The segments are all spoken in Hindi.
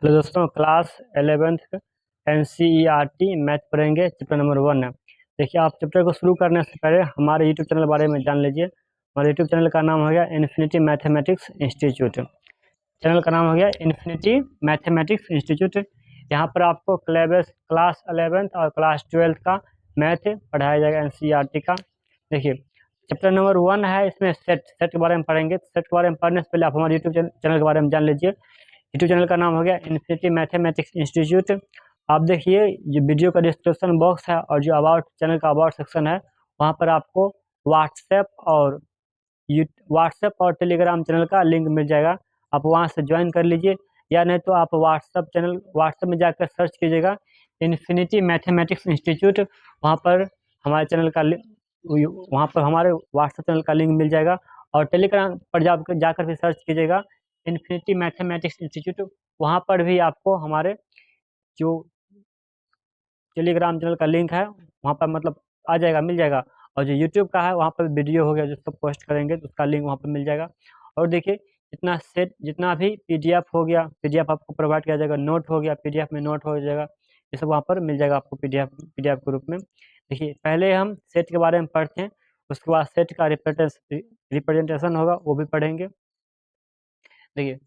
हेलो दोस्तों, क्लास 11th NCERT मैथ पढ़ेंगे। चैप्टर नंबर 1 है। देखिए, आप चैप्टर को शुरू करने से पहले हमारे यूट्यूब चैनल के बारे में जान लीजिए। हमारे यूट्यूब चैनल का नाम हो गया इन्फिनिटी मैथमेटिक्स इंस्टीट्यूट। चैनल का नाम हो गया इन्फिनिटी मैथमेटिक्स इंस्टीट्यूट। यहाँ पर आपको क्लास 11th और क्लास 12th का मैथ पढ़ाया जाएगा, NCERT का। देखिए, चैप्टर नंबर 1 है, इसमें सेट के बारे में पढ़ेंगे। सेट के बारे में पढ़ने से पहले आप हमारे यूट्यूब चैनल के बारे में जान लीजिए। यूट्यूब चैनल का नाम हो गया इन्फिनिटी मैथमेटिक्स इंस्टीट्यूट। आप देखिए, जो वीडियो का डिस्क्रिप्शन बॉक्स है और जो अबाउट चैनल का अबाउट सेक्शन है, वहाँ पर आपको व्हाट्सएप और टेलीग्राम चैनल का लिंक मिल जाएगा। आप वहाँ से ज्वाइन कर लीजिए, या नहीं तो आप व्हाट्सएप में जाकर सर्च कीजिएगा इन्फिनिटी मैथमेटिक्स इंस्टीट्यूट। वहाँ पर हमारे चैनल का वहाँ पर हमारे व्हाट्सएप चैनल का लिंक मिल जाएगा। और टेलीग्राम पर जाकर भी सर्च कीजिएगा इन्फिनिटी मैथमेटिक्स इंस्टीट्यूट। वहाँ पर भी आपको हमारे जो टेलीग्राम चैनल का लिंक है वहाँ पर मतलब आ जाएगा, मिल जाएगा। और जो यूट्यूब का है वहाँ पर वीडियो हो गया जो सब पोस्ट करेंगे तो उसका लिंक वहाँ पर मिल जाएगा। और देखिए, जितना भी पीडीएफ हो गया, पीडीएफ आपको प्रोवाइड किया जाएगा। नोट हो गया, पीडीएफ में नोट हो जाएगा। ये सब वहाँ पर मिल जाएगा आपको पीडीएफ के रूप में। देखिए, पहले हम सेट के बारे में पढ़ते हैं, उसके बाद सेट का रिप्रेजेंटेशन होगा, वो भी पढ़ेंगे। देखिए,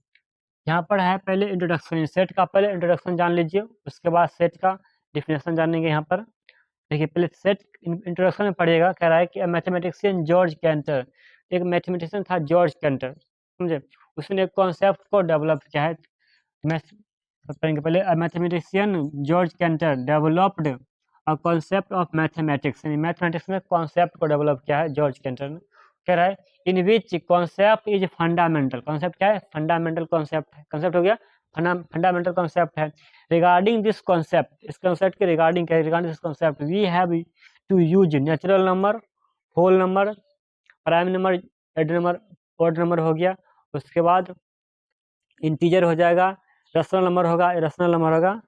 यहाँ पर है पहले इंट्रोडक्शन। सेट का पहले इंट्रोडक्शन जान लीजिए, उसके बाद सेट का डिफिनेशन जानेंगे। यहाँ पर देखिए, पहले सेट इंट्रोडक्शन में पढ़िएगा। कह रहा है कि मैथमेटिशियन जॉर्ज कैंटर, एक मैथमेटिशियन था जॉर्ज कैंटर, समझे। उसने एक कॉन्सेप्ट को डेवलप किया है। मैथ पढ़ेंगे पहले। Mathematician George Cantor developed a concept of mathematics, यानी मैथमेटिक्स में कॉन्सेप्ट को डेवलप किया है जॉर्ज कैंटर ने। कह रहा है in which concept is fundamental. Concept क्या है? फंडामेंटल कॉन्सेप्ट है। कॉन्सेप्ट हो गया फंडामेंटल कॉन्सेप्ट है। रिगार्डिंग दिस कॉन्सेप्ट, इस कॉन्सेप्ट के रिगार्डिंग क्या है? Regarding this concept we have to use natural number, whole number, prime number, add number, odd number हो गया। उसके बाद इंटीजर हो जाएगा, रैशनल नंबर होगा, इरेशनल नंबर होगा।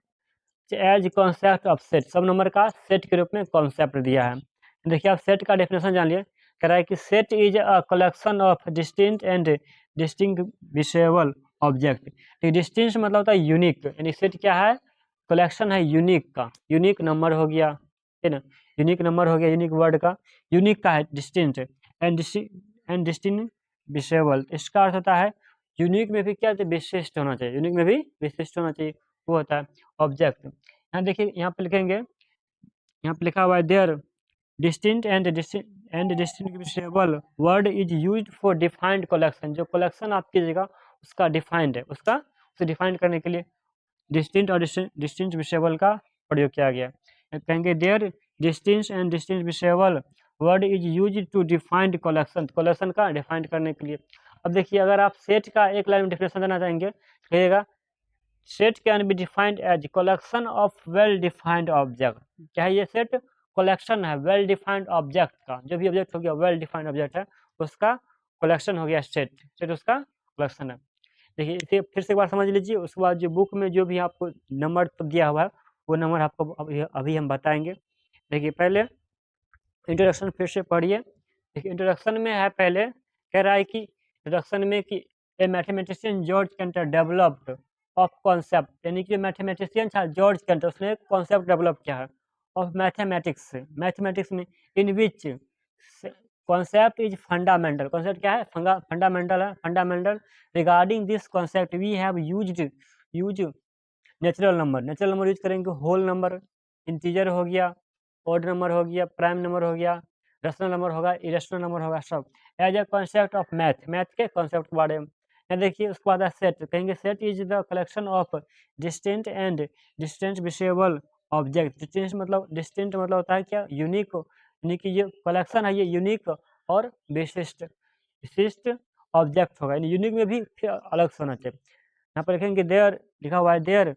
एज कॉन्सेप्ट ऑफ सेट, सब नंबर का सेट के रूप में कॉन्सेप्ट दिया है। देखिए, आप सेट का डेफिनेशन जान लिए। कह रहा है कि set is a collection of distinct and distinguishable object. Distinct मतलब होता है यूनिक, यानी सेट क्या है? कलेक्शन है यूनिक का। यूनिक नंबर हो गया, है ना। यूनिक नंबर हो गया, यूनिक वर्ड का। यूनिक का है डिस्टिंक्ट एंड डिस्टिंग्विशेबल। इसका अर्थ होता है यूनिक में भी क्या विशिष्ट होना चाहिए, यूनिक में भी विशिष्ट होना चाहिए, वो होता है ऑब्जेक्ट। यहाँ देखिए, यहाँ पे लिखेंगे, यहाँ पे लिखा हुआ है there distinct and distinguishable word is used for defined collection. जो कलेक्शन आप कीजिएगा उसका डिफाइंड है, उसे डिफाइंड करने के लिए डिस्टिंक्ट और डिस्टिंग्विशेबल का प्रयोग किया गया। कहेंगे there distinct and distinguishable word is used to defined collection, collection का डिफाइंड करने के लिए। अब देखिए, अगर आप सेट का एक लाइन में डिफिनेशन देना चाहेंगे, कहिएगा set can be defined as collection of well defined object. क्या है ये? सेट कलेक्शन है वेल डिफाइंड ऑब्जेक्ट का। जो भी ऑब्जेक्ट हो गया वेल डिफाइंड ऑब्जेक्ट है, उसका कलेक्शन हो गया सेट उसका कलेक्शन है। देखिए, इसे फिर से एक बार समझ लीजिए। उसके बाद जो बुक में जो भी आपको नंबर दिया हुआ है वो नंबर आपको अभी हम बताएंगे। देखिए, पहले इंट्रोडक्शन फिर से पढ़िए। देखिए, इंट्रोडक्शन में है पहले, कह रहा है कि इंट्रोडक्शन में कि a mathematician George Cantor developed of concept, यानी कि मैथमेटिशियन था जॉर्ज कैंटर, उसने एक कॉन्सेप्ट डेवलप किया है ऑफ मैथमेटिक्स में in which concept is fundamental. Concept क्या है? फंडामेंटल है। Fundamental regarding this concept we have use natural number use करेंगे, होल नंबर, इंटीजर हो गया, ऑड नंबर हो गया, प्राइम नंबर हो गया, रैशनल नंबर होगा, इरेशनल नंबर होगा, सब as a concept of math के कॉन्सेप्ट के बारे में। यहाँ देखिए, उसके बाद सेट, कहेंगे set is the collection of distinct and distinguishable object. Distinct मतलब होता है क्या? यूनिक, यानी कि ये कलेक्शन है, ये यूनिक और विशिष्ट ऑब्जेक्ट होगा, यानी यूनिक में भी फिर अलग से होना चाहिए। यहाँ पर लिखेंगे देयर, लिखा हुआ है there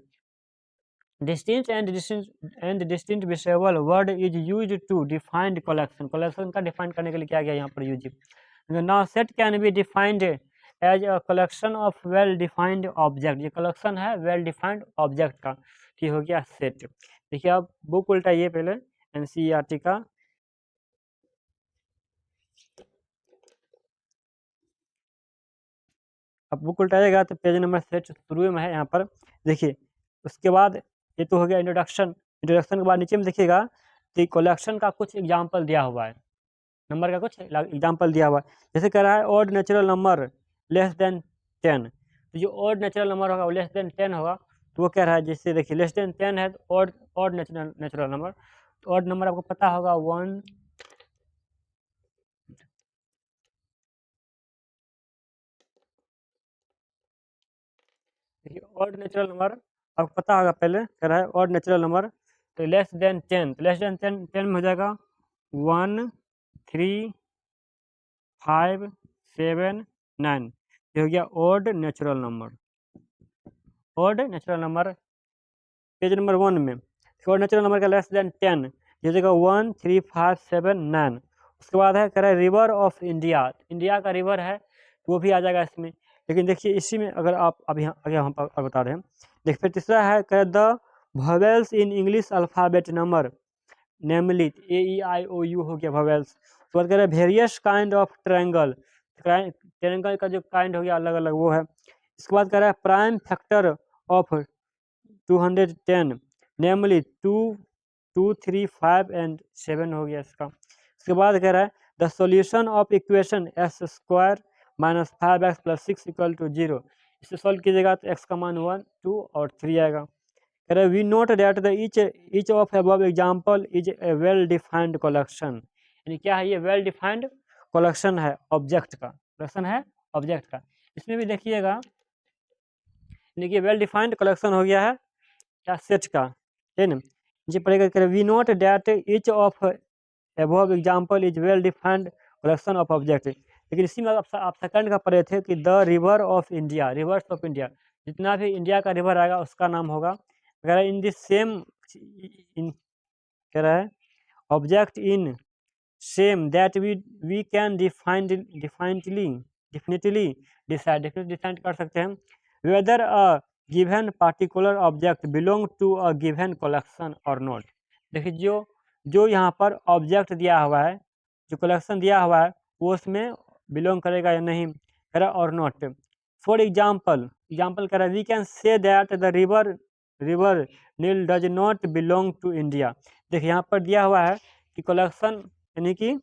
distinct and distinguishable word is used to defined collection. Collection का डिफाइन करने के लिए क्या गया यहाँ पर use. Now set can be defined as a collection of well defined object. ये कलेक्शन है वेल डिफाइंड ऑब्जेक्ट का, ये हो गया सेट। देखिए, आप बुक उल्टाइए पहले NCERT का। अब बुक उल्टाइएगा तो पेज नंबर सेट शुरू में है यहाँ पर। देखिए उसके बाद ये तो हो गया इंट्रोडक्शन। इंट्रोडक्शन के बाद नीचे में देखिएगा तो कलेक्शन का कुछ एग्जाम्पल दिया हुआ है, नंबर का कुछ एग्जाम्पल दिया हुआ है। जैसे कह रहा है odd natural number less than 10, तो जो ऑड नेचुरल नंबर होगा वो लेस देन 10 होगा। तो वो कह रहा है जैसे देखिए लेस देन 10 है तो ऑड ऑड नेचुरल नंबर, तो ऑड नंबर आपको पता होगा 1, देखिए ऑड नेचुरल नंबर आपको पता होगा, पहले कह रहा है ऑड नेचुरल नंबर तो लेस देन 10, तो लेस देन 10 में हो जाएगा 1, 3, 5, 7, 9, ये हो गया odd natural number. Odd natural number page number 1 में ऑड नेचुरल नंबर का लेस देन 10, ये जगह 1, 3, 5, 7, 9। उसके बाद है कह रहा है रिवर ऑफ इंडिया, इंडिया का रिवर है तो वो भी आ जाएगा इसमें। लेकिन देखिए इसी में अगर आप अभी आगे हम बता रहे हैं, देखिए फिर तीसरा है कह the vowels in English alphabet number namely AEIOU हो गया वोवेल्स। उसके बाद कह रहे हैं various kind of triangle, triangle का जो काइंड हो गया अलग अलग वो है। इसके बाद कह रहा है prime factor of 210 namely 2, 2, 3, 5 and 7 हो गया इसका। उसके बाद कह रहा है the solution of equation x square minus 5x plus 6 equal to 0, इसे सॉल्व कीजिएगा तो x का मान 1, 2 और 3 आएगा। कह रहे we note that the each of above example is a well defined collection, यानी क्या है ये वेल डिफाइंड कलेक्शन है ऑब्जेक्ट का, कलेक्शन है ऑब्जेक्ट का। इसमें भी देखिएगा देखिए वेल डिफाइंड कलेक्शन हो गया है क्या सेट का, है ना। जी पढ़ेगा करें we note that each of above example is well defined collection of object. लेकिन इसी में आप सेकंड का पढ़े थे कि the river of India, rivers of India, जितना भी इंडिया का रिवर आएगा उसका नाम होगा। अगर इन दिस सेम इन कह रहा है object in same that we can definitely decide कर सकते हैं whether a given particular object belong to a given collection और नॉट। देखिए जो जो यहाँ पर ऑब्जेक्ट दिया हुआ है, जो कलेक्शन दिया हुआ है वो उसमें बिलोंग करेगा या नहीं, करेगा और नॉट। फॉर एग्जाम्पल एग्जाम्पल कह रहा है we can say that the river river Nile does not belong to India. देखिए यहाँ पर दिया हुआ है कि कलेक्शन यानी कि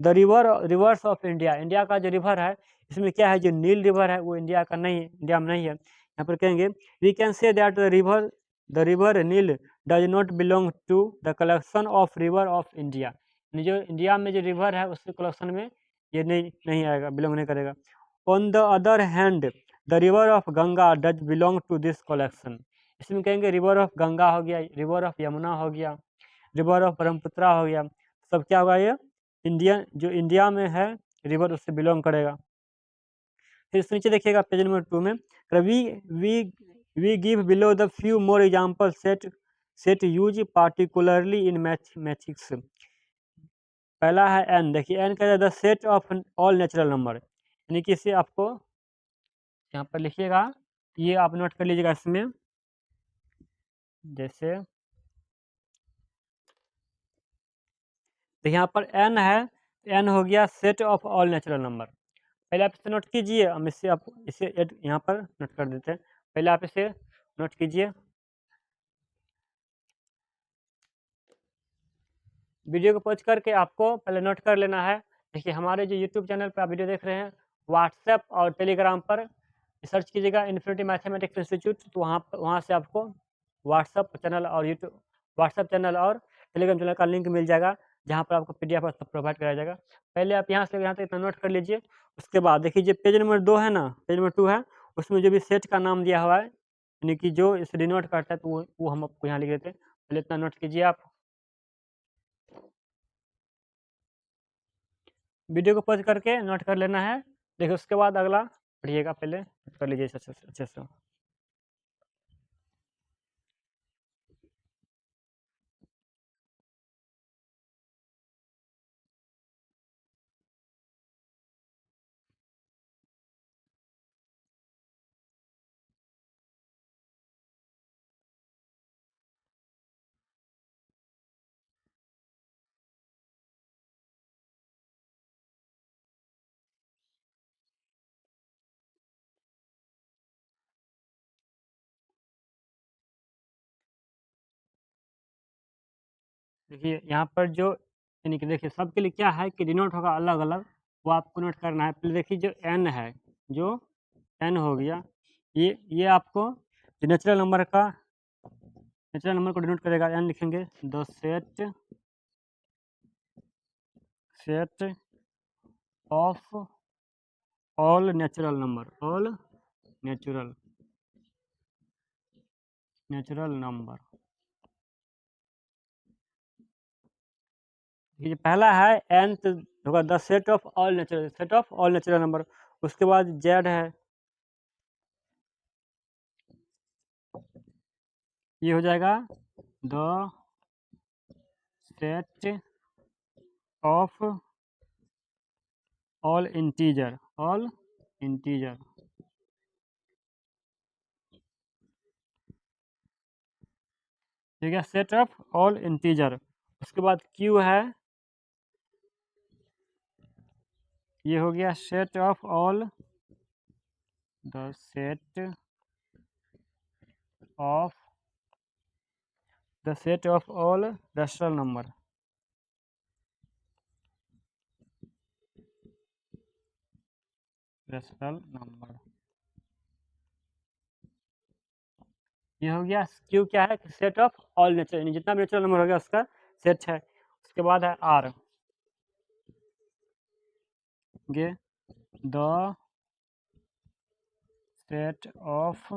the river reverse of India, India का जो रिवर है इसमें क्या है जो नील रिवर है वो इंडिया का नहीं है, इंडिया में नहीं है। यहाँ पर कहेंगे we can say that the river Nile does not belong to the collection of river of India, यानी जो इंडिया में जो रिवर है उसके कलेक्शन में ये नहीं नहीं आएगा, बिलोंग नहीं करेगा। On the other hand the river of Ganga does belong to this collection, इसमें कहेंगे रिवर ऑफ गंगा हो गया, रिवर ऑफ यमुना हो गया, रिवर ऑफ ब्रह्मपुत्रा हो गया, सब क्या होगा ये इंडियन जो इंडिया में है रिवर उससे बिलोंग करेगा। फिर इसके नीचे देखिएगा पेज नंबर 2 में we we we give below the few more example set set use particularly in mathematics. पहला है एन, देखिए एन कहता है the set of all natural number, यानी कि इसे आपको यहाँ पर लिखिएगा, ये आप नोट कर लीजिएगा इसमें। जैसे तो यहाँ पर एन है, एन हो गया set of all natural number. पहले आप इसे नोट कीजिए, हम इससे आप इसे ऐड यहाँ पर नोट कर देते हैं। पहले आप इसे नोट कीजिए, वीडियो को पॉज करके आपको पहले नोट कर लेना है। देखिए हमारे जो यूट्यूब चैनल पर आप वीडियो देख रहे हैं, व्हाट्सएप और टेलीग्राम पर सर्च कीजिएगा इन्फिनिटी मैथमेटिक्स इंस्टीट्यूट, तो वहाँ से आपको व्हाट्सएप चैनल और टेलीग्राम चैनल का लिंक मिल जाएगा, जहाँ पर आपको PDF सब प्रोवाइड कराया जाएगा। पहले आप यहाँ से यहाँ तक इतना नोट कर लीजिए। उसके बाद देखिए जो पेज नंबर 2 है ना, पेज नंबर 2 है, उसमें जो भी सेट का नाम दिया हुआ है, यानी कि जो इसे डिनोट करता है तो वो हम आपको यहाँ लिख देते हैं। पहले इतना नोट कीजिए आप, वीडियो को पॉज करके नोट कर लेना है। देखिए उसके बाद अगला पढ़िएगा, पहले नोट कर लीजिए अच्छे से। देखिए यहाँ पर जो यानी कि देखिए सबके लिए क्या है कि डिनोट होगा अलग अलग, वो आपको नोट करना है। पहले देखिए जो एन है, जो एन हो गया, ये आपको जो नेचुरल नंबर को डिनोट करेगा, एन लिखेंगे the set of all natural number. ये पहला है nth होगा the set of all natural number. उसके बाद जेड है, ये हो जाएगा the set of all integer ठीक है, सेट ऑफ ऑल इंटीजर। उसके बाद क्यू है, ये हो गया set of all the set of all rational number. ये हो गया क्यू, क्या है सेट ऑफ ऑल नेचुरल, जितना भी नेचुरल नंबर हो गया उसका सेट है। उसके बाद है R, the set of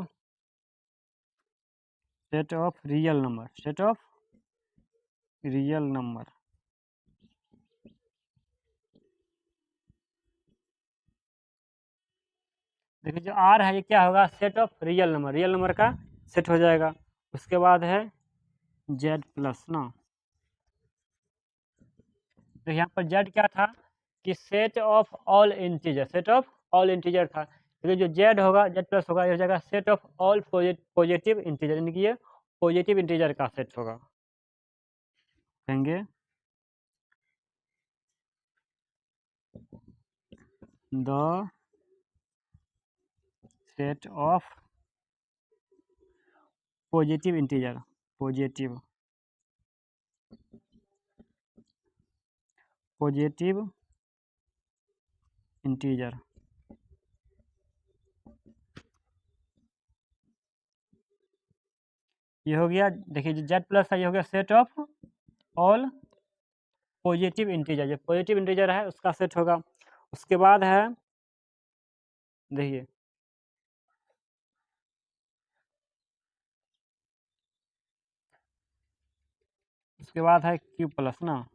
real number. देखिए जो आर है ये क्या होगा, सेट ऑफ रियल नंबर का सेट हो जाएगा। उसके बाद है जेड प्लस ना, तो यहाँ पर जेड क्या था कि सेट ऑफ ऑल इंटीजर था। तो जो जेड होगा, जेड प्लस होगा, ये हो जाएगा set of all positive integer, यानी कि ये पॉजिटिव इंटीजर का सेट होगा। कहेंगे the set of positive integer ये हो गया। देखिए जो जेड प्लस है ये हो गया set of all positive integer, जो पॉजिटिव इंटीजर है उसका सेट होगा। उसके बाद है, देखिए उसके बाद है क्यू प्लस ना,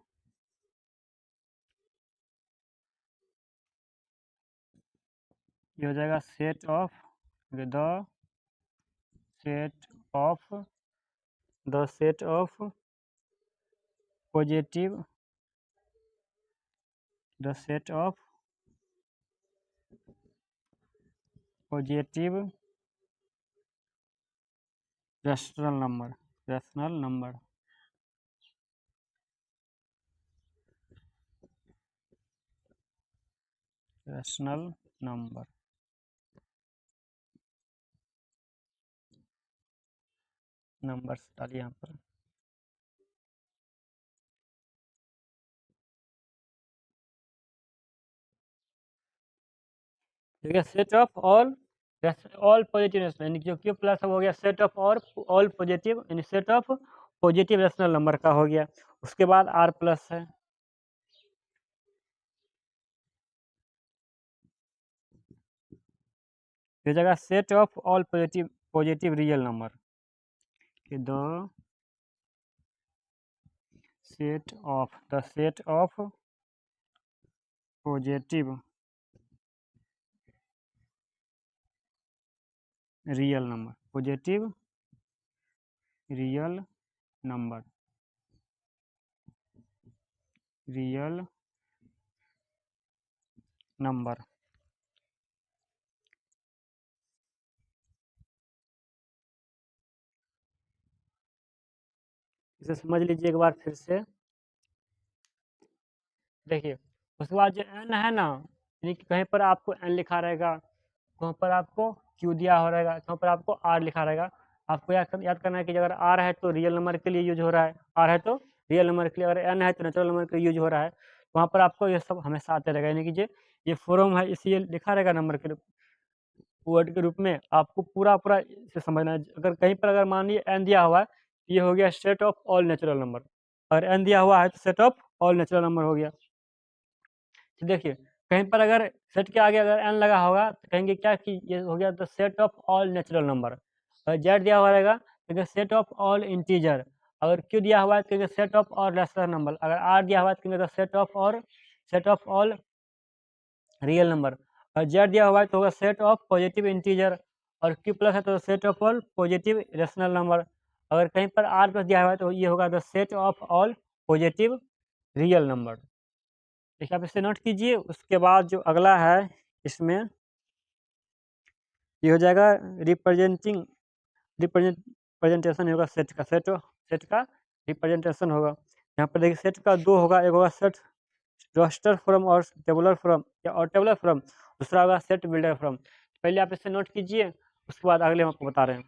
ये हो जाएगा set of the set of positive rational number. Numbers डालिए यहाँ पर। ठीक है, set of all positive rational, यानी जो क्यू प्लस हो गया सेट ऑफ ऑल पॉजिटिव, यानी set of positive rational number का हो गया। उसके बाद आर प्लस है, ये जगह set of all positive real number, the set of positive real number. इसे समझ लीजिए एक बार फिर से। देखिए उसके बाद जो एन है ना, यानी कि कहीं पर आपको एन लिखा रहेगा, कहीं पर आपको क्यू दिया हो रहेगा, कहीं पर आपको आर लिखा रहेगा। आपको याद करना है कि अगर आर है तो रियल नंबर के लिए यूज हो रहा है, आर है तो रियल नंबर के लिए, अगर n है तो नेचुरल नंबर का यूज हो रहा है, वहाँ पर आपको ये सब हमेशा आते रहेगा। यानी कि ये फॉर्म है, इसलिए लिखा रहेगा नंबर के वर्ड के रूप में, आपको पूरा इसे समझना है। अगर कहीं पर अगर मान लीजिए n दिया हुआ है, ये हो गया set of all natural number, और n दिया हुआ है तो set of all natural number हो गया। तो देखिए कहीं पर अगर सेट के आगे अगर n लगा होगा तो कहेंगे क्या कि ये हो गया the set of all natural number. अगर जेड दिया हुआ रहेगा तो सेट ऑफ ऑल इंटीजर। अगर क्यू दिया हुआ है तो set of all rational number. अगर आर दिया हुआ है तो set of all real number. और जेड दिया हुआ है तो होगा सेट ऑफ पॉजिटिव इंटीजर, और क्यू प्लस है तो set of all positive rational number. अगर कहीं पर आर प्लस दिया हुआ है तो ये होगा the set of all positive real number. देखिए आप इसे नोट कीजिए। उसके बाद जो अगला है इसमें ये हो जाएगा रिप्रेजेंटेशन होगा सेट का, सेट का रिप्रेजेंटेशन होगा। यहाँ पर देखिए सेट का दो होगा, एक होगा सेट रास्टर फॉर्म और टेबुलर फॉर्म, या और टेबुलर फॉर्म, दूसरा होगा सेट बिल्डर फॉर्म। पहले आप इसे नोट कीजिए, उसके बाद अगले हम आपको बता रहे हैं।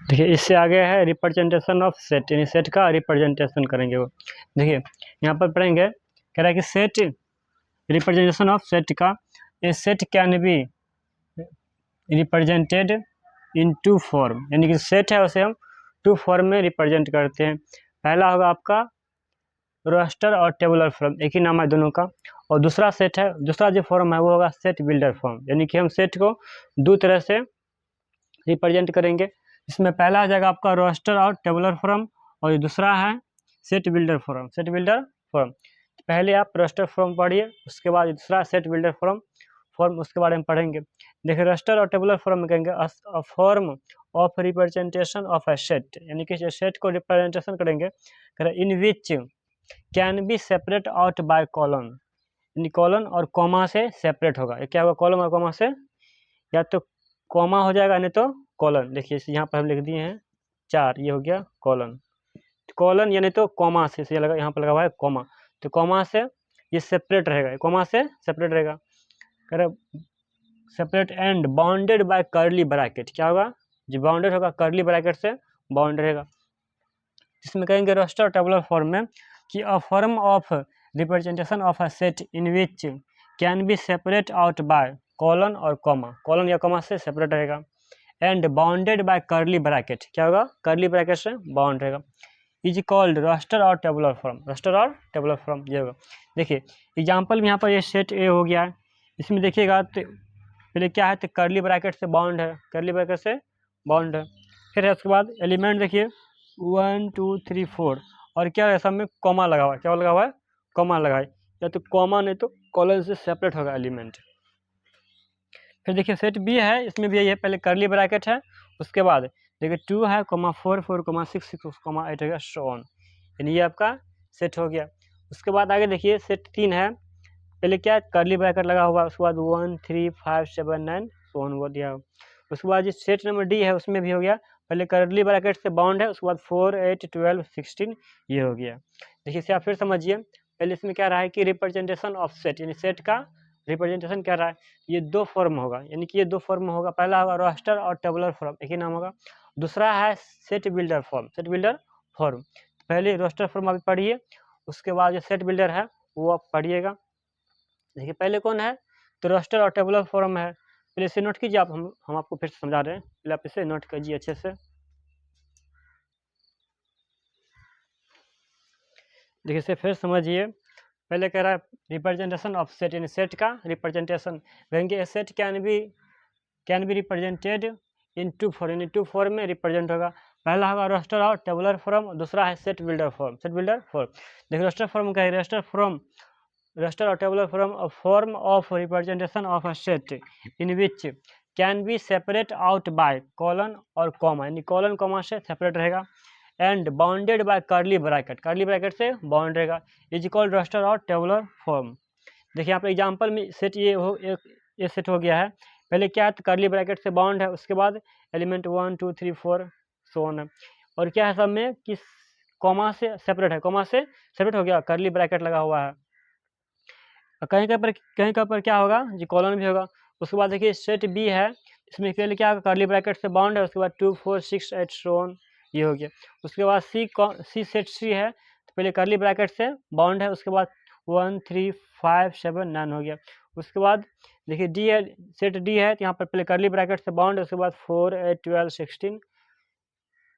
देखिए इससे आगे है रिप्रेजेंटेशन ऑफ सेट, यानी सेट का रिप्रेजेंटेशन करेंगे वो। देखिए यहाँ पर पढ़ेंगे, कह रहा है कि सेट रिप्रेजेंटेशन ऑफ सेट का, a set can be represented in two form, यानी कि सेट है उसे हम टू फॉर्म में रिप्रेजेंट करते हैं। पहला होगा आपका रास्टर और टेबुलर फॉर्म, एक ही नाम है दोनों का। और दूसरा सेट है, दूसरा जो फॉर्म है वो होगा सेट बिल्डर फॉर्म, यानी कि हम सेट को दो तरह से रिप्रेजेंट करेंगे। इसमें पहला आ जाएगा आपका रास्टर और टेबुलर फॉर्म, और दूसरा है set builder form, set builder form. पहले आप रास्टर फॉर्म पढ़िए, उसके बाद दूसरा सेट बिल्डर फॉर्म उसके बारे में पढ़ेंगे। देखिए रास्टर और टेबुलर फॉर्म में कहेंगे a form of representation of a set, यानी कि सेट को रिप्रेजेंटेशन करेंगे in which can be separate out by colon, यानी कॉलन और कॉमा से सेपरेट होगा। ये क्या होगा, कॉलन और कॉमा से, या तो कॉमा हो जाएगा नहीं तो कॉलन। देखिए यहाँ पर हम लिख दिए हैं 4, ये हो गया कॉलन, कॉलन यानी तो कॉमा से, लगा यहाँ पर लगा हुआ है कॉमा, तो कॉमा से ये सेपरेट रहेगा, कॉमा से सेपरेट रहेगा। Separate and bounded by curly bracket, क्या होगा, जो बाउंडेड होगा कर्ली ब्रैकेट से बाउंड रहेगा। जिसमें कहेंगे रास्टर टेबुलर फॉर्म में कि अ form of representation of a set in which can be separate out by colon और कॉमा, कॉलन या कॉमा से सेपरेट रहेगा, and bounded by curly bracket, क्या होगा, कर्ली ब्रैकेट से बाउंड रहेगा, इज कॉल्ड रास्टर और टेबुलर फॉर्म, रास्टर और टेबुलर फॉर्म ये होगा। देखिए एग्जाम्पल में यहाँ पर ये सेट ए हो गया है, इसमें देखिएगा तो पहले क्या है, तो कर्ली ब्रैकेट से बाउंड है, कर्ली ब्रैकेट से बाउंड है। फिर है उसके बाद एलिमेंट देखिए 1 2 3 4, और क्या है सब में कॉमा लगा हुआ है, क्या लगा हुआ है, कॉमा लगा है, या तो कॉमा नहीं तो कॉलन से सेपरेट होगा एलिमेंट। फिर देखिए सेट बी है, इसमें भी यही है, पहले कर्ली ब्रैकेट है, उसके बाद देखिए 2 है, 4 4 6 6 8 है, सो ऑन, यानी ये आपका सेट हो गया। उसके बाद आगे देखिए सेट 3 है, पहले क्या कर्ली ब्रैकेट लगा हुआ है, उसके बाद 1 3 5 7 9 सो ऑन वो दिया। उसके बाद जो सेट नंबर डी है उसमें भी हो गया, पहले कर्ली ब्रैकेट से बाउंड है, उसके बाद 4 8 12 16 ये हो गया। देखिए इसे आप फिर समझिए, पहले इसमें क्या रहा है कि रिप्रेजेंटेशन ऑफ सेट, यानी सेट का रिप्रेजेंटेशन क्या रहा है, ये दो फॉर्म होगा, यानी कि ये दो फॉर्म होगा, पहला होगा रास्टर और टेबुलर फॉर्म, एक ही नाम होगा। दूसरा है set builder form, set builder form. पहले रास्टर फॉर्म आप पढ़िए, उसके बाद जो सेट बिल्डर है वो आप पढ़िएगा। देखिए पहले कौन है, तो रास्टर और टेबुलर फॉर्म है, पहले इसे नोट कीजिए आप, हम आपको फिर से समझा रहे हैं, पहले आप इसे नोट कीजिए अच्छे से। देखिए इसे फिर समझिए, पहले कह रहा है रिप्रेजेंटेशन ऑफ सेट, यानी सेट का रिप्रेजेंटेशन कहेंगे set can be represented in two form, यानी टू फॉर्म में रिप्रेजेंट होगा। पहला होगा रास्टर और टेबुलर फॉर्म, दूसरा है set builder form, set builder form. देखिए रास्टर फॉर्म का है, रास्टर और tabular form a form of representation of a set in which can be separate out by colon और कॉमा, यानी कॉलन कॉमा से सेपरेट रहेगा, and bounded by curly bracket से बाउंड रहेगा, इज कॉल्ड रास्टर और टेबुलर फॉर्म। देखिए यहाँ पर एग्जाम्पल में सेट ये सेट हो गया है, पहले क्या है, तो कर्ली ब्रैकेट से बाउंड है, उसके बाद एलिमेंट 1 2 3 4 सो ऑन है, और क्या है सब में कि कॉमा से सेपरेट है, कॉमा से सेपरेट हो गया, कर्ली ब्रैकेट लगा हुआ है। कहीं का पर क्या होगा जी, कॉलन भी होगा। उसके बाद देखिए सेट बी है, इसमें पहले क्या कर्ली ब्रैकेट से बाउंड है, उसके बाद 2 4 6 8 सो ऑन, ये हो गया। उसके बाद सी सेट सी है, तो पहले कर्ली ब्रैकेट से बाउंड है, उसके बाद 1 3 5 7 9 हो गया। उसके बाद देखिए डी है, सेट डी है, तो यहाँ पर पहले कर्ली ब्रैकेट से बाउंड है, उसके बाद 4 8 12 16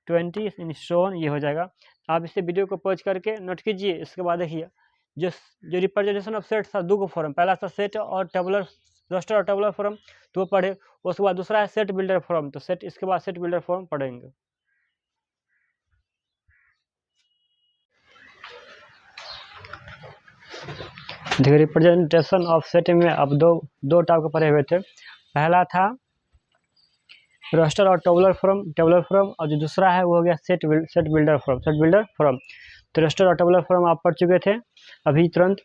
20 इन सो ऑन, ये हो जाएगा। आप इसे वीडियो को पॉज करके नोट कीजिए। इसके बाद देखिए जो जो रिप्रेजेंटेशन ऑफ सेट था, दो को फॉर्म, पहला था सेट और टेबुलर रॉस्टर और टेबुलर फॉर्म, तो वो पढ़े। उसके बाद दूसरा है सेट बिल्डर फॉर्म, तो सेट इसके बाद सेट बिल्डर फॉर्म पढ़ेंगे। देखिए रिप्रेजेंटेशन ऑफ सेट में अब दो टाइप के पढ़े हुए थे। पहला था रॉस्टर और टेबुलर फॉर्म, और जो दूसरा है वो हो गया सेट बिल्डर फॉर्म। तो रॉस्टर और टेबुलर फॉर्म आप पढ़ चुके थे अभी तुरंत।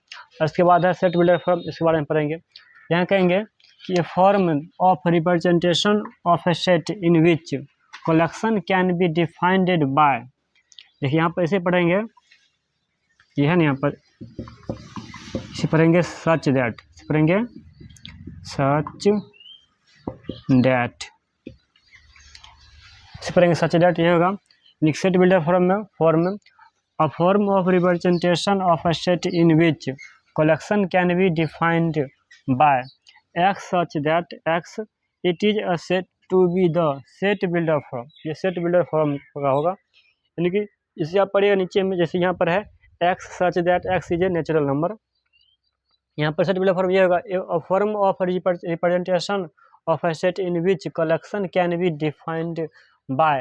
उसके बाद है सेट बिल्डर फॉर्म, इसके बारे में पढ़ेंगे। यहाँ कहेंगे कि ये form of representation of A set in which collection can be defined by, देखिए यहाँ पर इसे पढ़ेंगे, ये है ना यहाँ पर, इसे पढ़ेंगे सच दैट, ये होगा set builder form a form of representation of a set in which collection can be defined by x such that x it is a set to be the set builder form, ये set builder form का होगा। यानी कि इसे आप पढ़िएगा नीचे में, जैसे यहाँ पर है x such that x is a natural number, यहाँ पर set builder form ये होगा a form of representation of a set in which collection can be defined by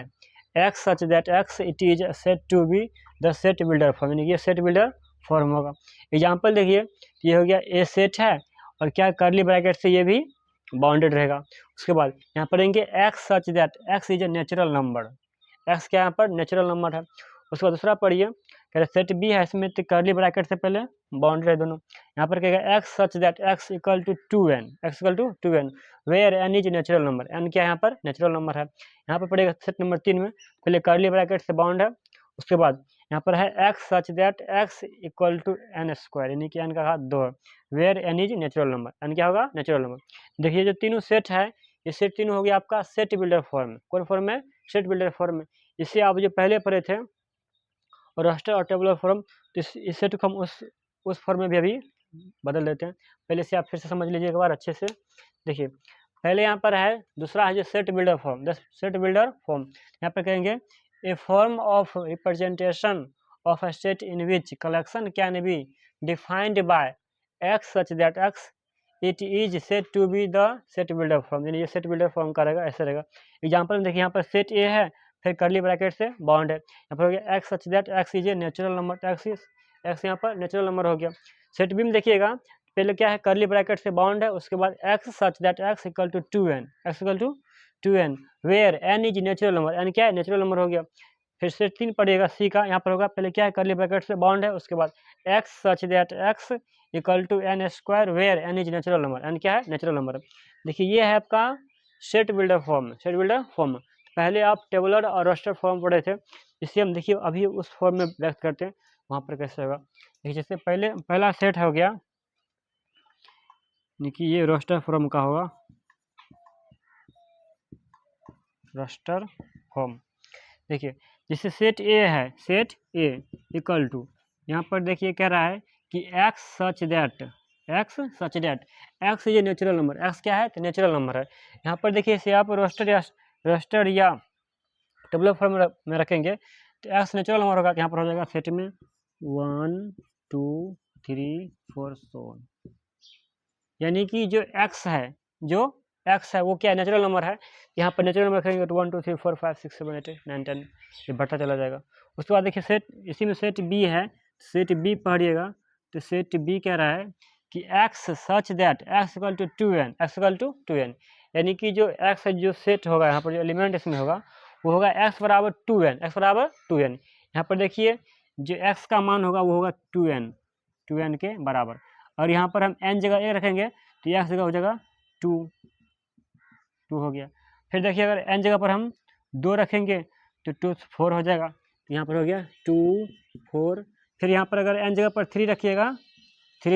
x such that x it is said to be the set builder form, यानी ये set builder फॉर्म होगा। एग्जाम्पल देखिए, ये हो गया ए सेट है और क्या कर्ली ब्रैकेट से ये भी बाउंडेड रहेगा। उसके बाद यहाँ पढ़ेंगे x such that x is a natural number, x क्या यहाँ पर नेचुरल नंबर है। उसके बाद दूसरा पढ़िए, कह रहे सेट बी है, इसमें तो कर्ली ब्रैकेट से पहले बाउंडेड है दोनों। यहाँ पर कहेगा x such that x equal to 2n where n is natural number, n क्या यहाँ पर नेचुरल नंबर है। यहाँ पर पढ़ेगा सेट नंबर 3 में पहले कर्ली ब्रैकेट से बाउंड है, उसके बाद यहाँ पर है x such that x equal to n square, यानी कि n का घात 2 where n is natural number, n क्या होगा नेचुरल नंबर। देखिए जो तीनों सेट है, ये सेट तीनों हो गया आपका सेट बिल्डर फॉर्म। कौन फॉर्म है? Set builder form. इसे आप जो पहले पढ़े थे और रास्टर और टेबुलर फॉर्म, तो इस सेट को हम उस फॉर्म में भी अभी बदल देते हैं। पहले से आप फिर से समझ लीजिए एक बार अच्छे से। देखिए पहले यहाँ पर है, दूसरा है जो set builder form, set builder form. यहाँ पर कहेंगे a form of representation of a set in which collection can be defined by x such that x it is said to be the set builder form, यानी ये set builder form का रहेगा, ऐसे रहेगा। एग्जाम्पल देखिए यहाँ पर सेट ए है, फिर कर्ली ब्रैकेट से बाउंड है, यहाँ पर हो गया x such that x is a natural number, x यहाँ पर नेचुरल नंबर हो गया। सेट बी में देखिएगा पहले क्या है, कर्ली ब्रैकेट से बाउंड है, उसके बाद x such that x equal to 2n where n is natural number, n क्या है नेचुरल नंबर हो गया। फिर से 3 पढ़िएगा सी का, यहाँ पर होगा पहले क्या है कर्ली ब्रैकेट से बाउंड है, उसके बाद x such that x equal to n square where n is natural number, n क्या है नेचुरल नंबर। देखिए ये है आपका सेट बिल्डर फॉर्म। पहले आप टेबुलर और रोस्टर फॉर्म पढ़े थे, इसे हम देखिए अभी उस फॉर्म में व्यक्त करते हैं, वहाँ पर कैसे होगा। देखिए जैसे पहला सेट हो गया, देखिए ये रोस्टर फॉर्म का होगा, रोस्टर फॉर्म। देखिए जैसे सेट ए है, सेट ए इक्वल टू, यहाँ पर देखिए कह रहा है कि x सच दैट x ये नेचुरल नंबर, x क्या है तो नेचुरल नंबर है। यहाँ पर देखिए इसे आप रोस्टर या टेबुलर फॉर्म में रखेंगे तो x नेचुरल नंबर होगा, तो यहाँ पर हो जाएगा सेट में 1 2 3 4 सो ऑन, यानी कि जो x है वो क्या नेचुरल नंबर है। यहाँ पर नेचुरल नंबर रखेंगे तो 1 2 3 4 5 6 7 8 9 10 ये बढ़ता चला जाएगा। उसके बाद देखिए सेट, इसी में सेट बी है, सेट बी पढ़िएगा, तो सेट बी कह रहा है कि x such that x equal to 2n, यानी कि जो x जो सेट होगा, यहाँ पर जो एलिमेंट इसमें होगा वो होगा x बराबर 2n। यहाँ पर देखिए जो x का मान होगा वो होगा 2n के बराबर, और यहाँ पर हम n जगह 1 रखेंगे तो x जगह हो जाएगा 2 हो गया। फिर देखिए अगर n जगह पर हम 2 रखेंगे तो 2 4 हो जाएगा, तो यहाँ पर हो गया 2 4। फिर यहाँ पर अगर n जगह पर 3 रखिएगा 3